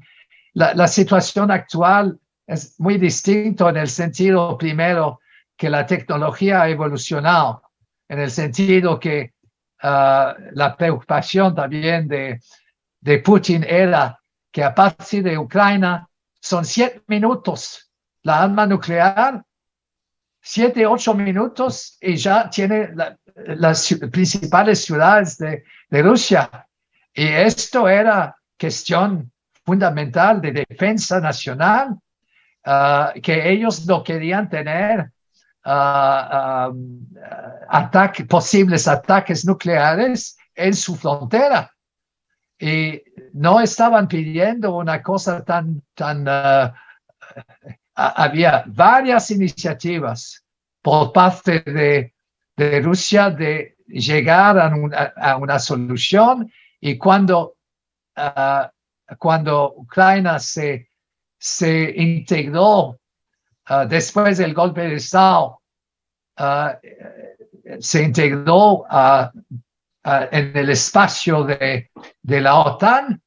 la situación actual es muy distinto en el sentido, primero, que la tecnología ha evolucionado, en el sentido que la preocupación también de Putin era que a partir de Ucrania son 7 minutos la arma nuclear, 7, 8 minutos y ya tiene las principales ciudades de Rusia. Y esto era cuestión fundamental de defensa nacional, que ellos no querían tener posibles ataques nucleares en su frontera. Y no estaban pidiendo una cosa tan había varias iniciativas por parte de Rusia de llegar a una solución, y cuando Ucrania se integró después del golpe de Estado, se integró en el espacio de la OTAN,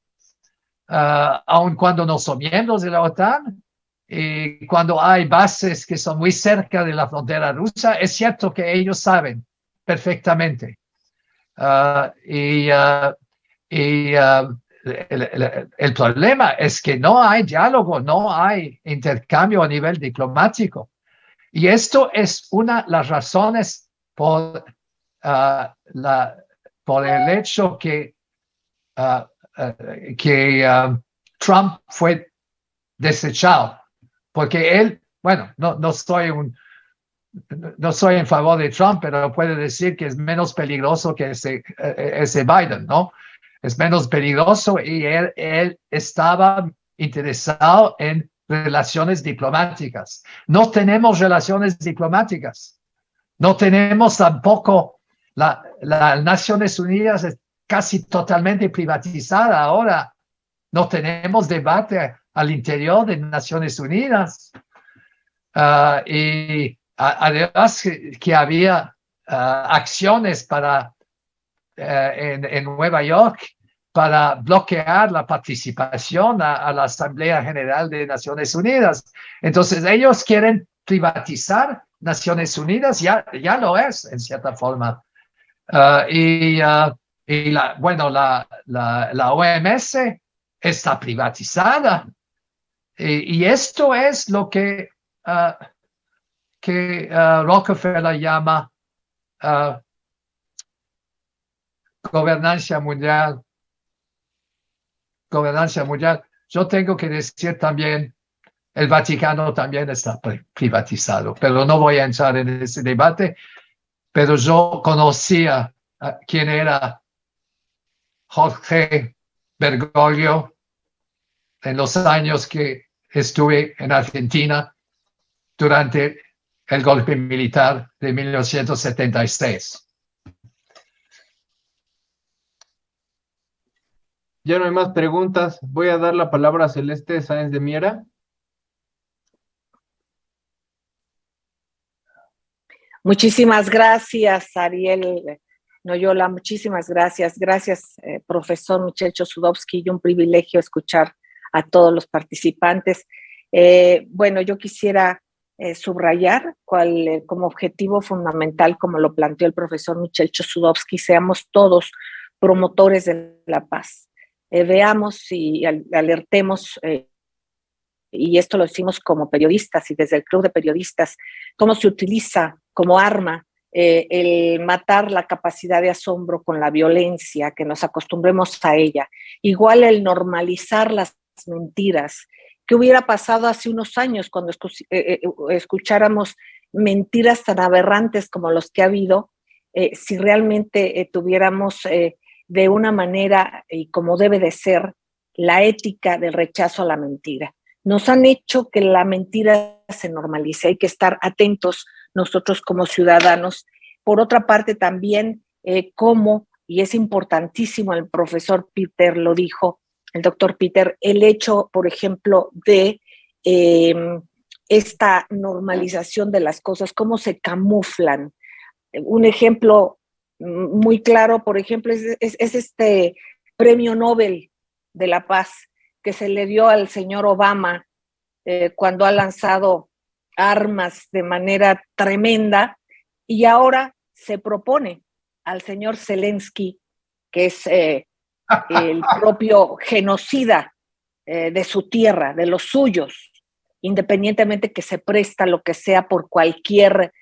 aun cuando no son miembros de la OTAN, y cuando hay bases que son muy cerca de la frontera rusa, es cierto que ellos saben perfectamente. El problema es que no hay diálogo, no hay intercambio a nivel diplomático. Y esto es una de las razones por el hecho que Trump fue desechado. Porque él, bueno, no soy en favor de Trump, pero puede decir que es menos peligroso que ese Biden, ¿no? Es menos peligroso, y él estaba interesado en relaciones diplomáticas. No tenemos relaciones diplomáticas. No tenemos tampoco, las Naciones Unidas es casi totalmente privatizada ahora. No tenemos debate al interior de Naciones Unidas. Y además que había acciones en Nueva York para bloquear la participación a la Asamblea General de Naciones Unidas. Entonces ellos quieren privatizar Naciones Unidas, ya lo es en cierta forma. La OMS está privatizada. Y esto es lo que Rockefeller llama gobernanza mundial. Yo tengo que decir también, el Vaticano también está privatizado, pero no voy a entrar en ese debate. Pero yo conocía quién era Jorge Bergoglio en los años que estuve en Argentina durante el golpe militar de 1976. Ya no hay más preguntas. Voy a dar la palabra a Celeste Sáenz de Miera. Muchísimas gracias, Ariel Noyola. Muchísimas gracias. Gracias, profesor Michel Chossudovsky, y un privilegio escuchar a todos los participantes. Bueno, yo quisiera subrayar como objetivo fundamental, como lo planteó el profesor Michel Chossudovsky, seamos todos promotores de la paz. Veamos y alertemos, y esto lo decimos como periodistas y desde el Club de Periodistas, cómo se utiliza como arma el matar la capacidad de asombro con la violencia, que nos acostumbremos a ella. Igual el normalizar las mentiras. ¿Qué hubiera pasado hace unos años cuando escucháramos mentiras tan aberrantes como los que ha habido, si realmente tuviéramos de una manera y como debe de ser la ética del rechazo a la mentira? Nos han hecho que la mentira se normalice, hay que estar atentos nosotros como ciudadanos. Por otra parte también, y es importantísimo, el profesor Peter lo dijo, el doctor Peter, el hecho, por ejemplo, de esta normalización de las cosas, cómo se camuflan. Un ejemplo muy claro, por ejemplo, es este premio Nobel de la Paz que se le dio al señor Obama cuando ha lanzado armas de manera tremenda, y ahora se propone al señor Zelensky, que es el propio genocida de su tierra, de los suyos, independientemente que se presta lo que sea por cualquier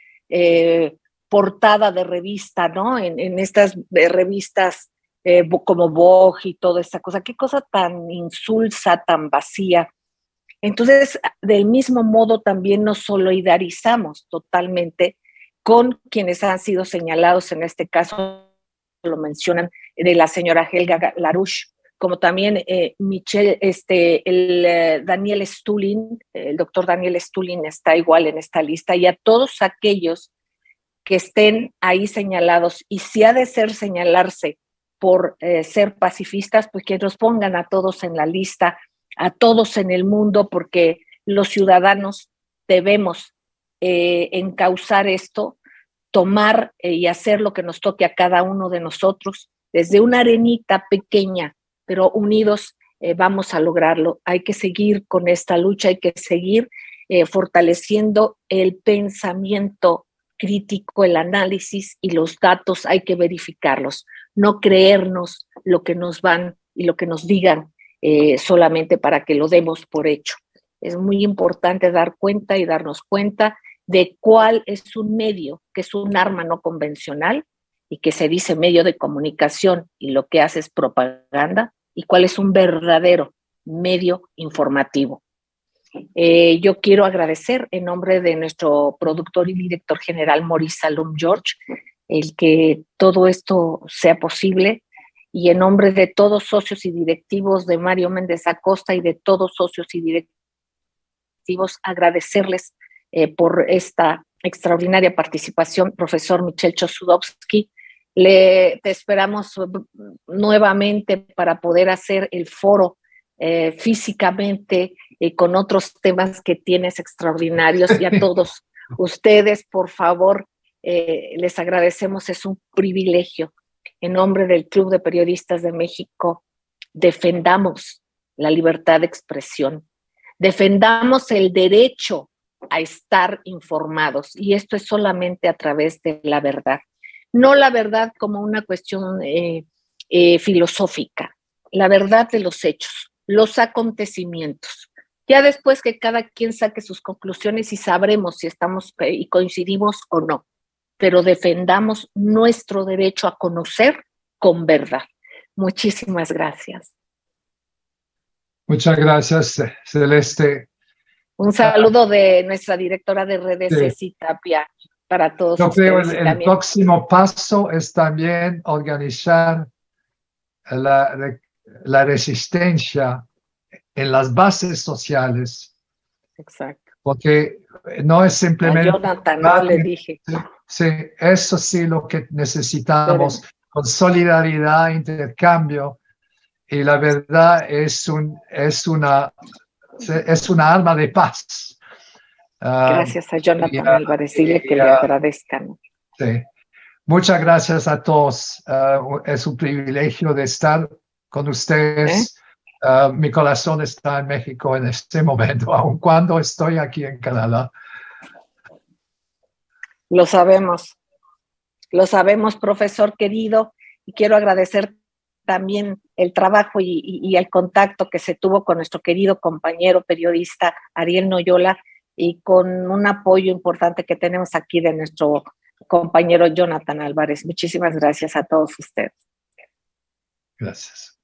portada de revista, ¿no? En estas revistas como Vogue y toda esa cosa. Qué cosa tan insulsa, tan vacía. Entonces, del mismo modo también nos solidarizamos totalmente con quienes han sido señalados, en este caso lo mencionan, de la señora Helga Larouche, como también Daniel Stulin, el doctor Daniel Stulin está igual en esta lista, y a todos aquellos que estén ahí señalados, y si ha de ser señalarse por ser pacifistas, pues que nos pongan a todos en la lista, a todos en el mundo, porque los ciudadanos debemos encauzar esto, tomar y hacer lo que nos toque a cada uno de nosotros, desde una arenita pequeña, pero unidos vamos a lograrlo. Hay que seguir con esta lucha, hay que seguir fortaleciendo el pensamiento crítico, el análisis, y los datos hay que verificarlos, no creernos lo que nos van y lo que nos digan solamente para que lo demos por hecho. Es muy importante dar cuenta y darnos cuenta de cuál es un medio, que es un arma no convencional y que se dice medio de comunicación y lo que hace es propaganda, y cuál es un verdadero medio informativo. Yo quiero agradecer en nombre de nuestro productor y director general, Maurice Salum George, el que todo esto sea posible, y en nombre de todos socios y directivos de Mario Méndez Acosta y de todos socios y directivos, agradecerles por esta extraordinaria participación. Profesor Michel Chossudovsky, te esperamos nuevamente para poder hacer el foro físicamente con otros temas que tienes extraordinarios, y a todos ustedes, por favor, les agradecemos, es un privilegio. En nombre del Club de Periodistas de México, defendamos la libertad de expresión, defendamos el derecho a estar informados, y esto es solamente a través de la verdad, no la verdad como una cuestión filosófica, la verdad de los hechos, los acontecimientos. Ya después que cada quien saque sus conclusiones y sabremos si estamos y coincidimos o no, pero defendamos nuestro derecho a conocer con verdad. Muchísimas gracias. Muchas gracias, Celeste. Un saludo de nuestra directora de redes, Sí. Ceci Tapia, para todos Yo ustedes. creo el próximo paso es también organizar la resistencia en las bases sociales. Exacto. Porque no es simplemente... A Jonathan, no le dije. Sí, eso sí lo que necesitamos, con solidaridad, intercambio, y la verdad es una arma de paz. Gracias a Jonathan Álvarez, dile que le agradezcan. Sí. Muchas gracias a todos. Es un privilegio de estar con ustedes. Mi corazón está en México en este momento, aun cuando estoy aquí en Canadá. Lo sabemos, profesor querido, y quiero agradecer también el trabajo y el contacto que se tuvo con nuestro querido compañero periodista Ariel Noyola, y con un apoyo importante que tenemos aquí de nuestro compañero Jonathan Álvarez. Muchísimas gracias a todos ustedes. Gracias.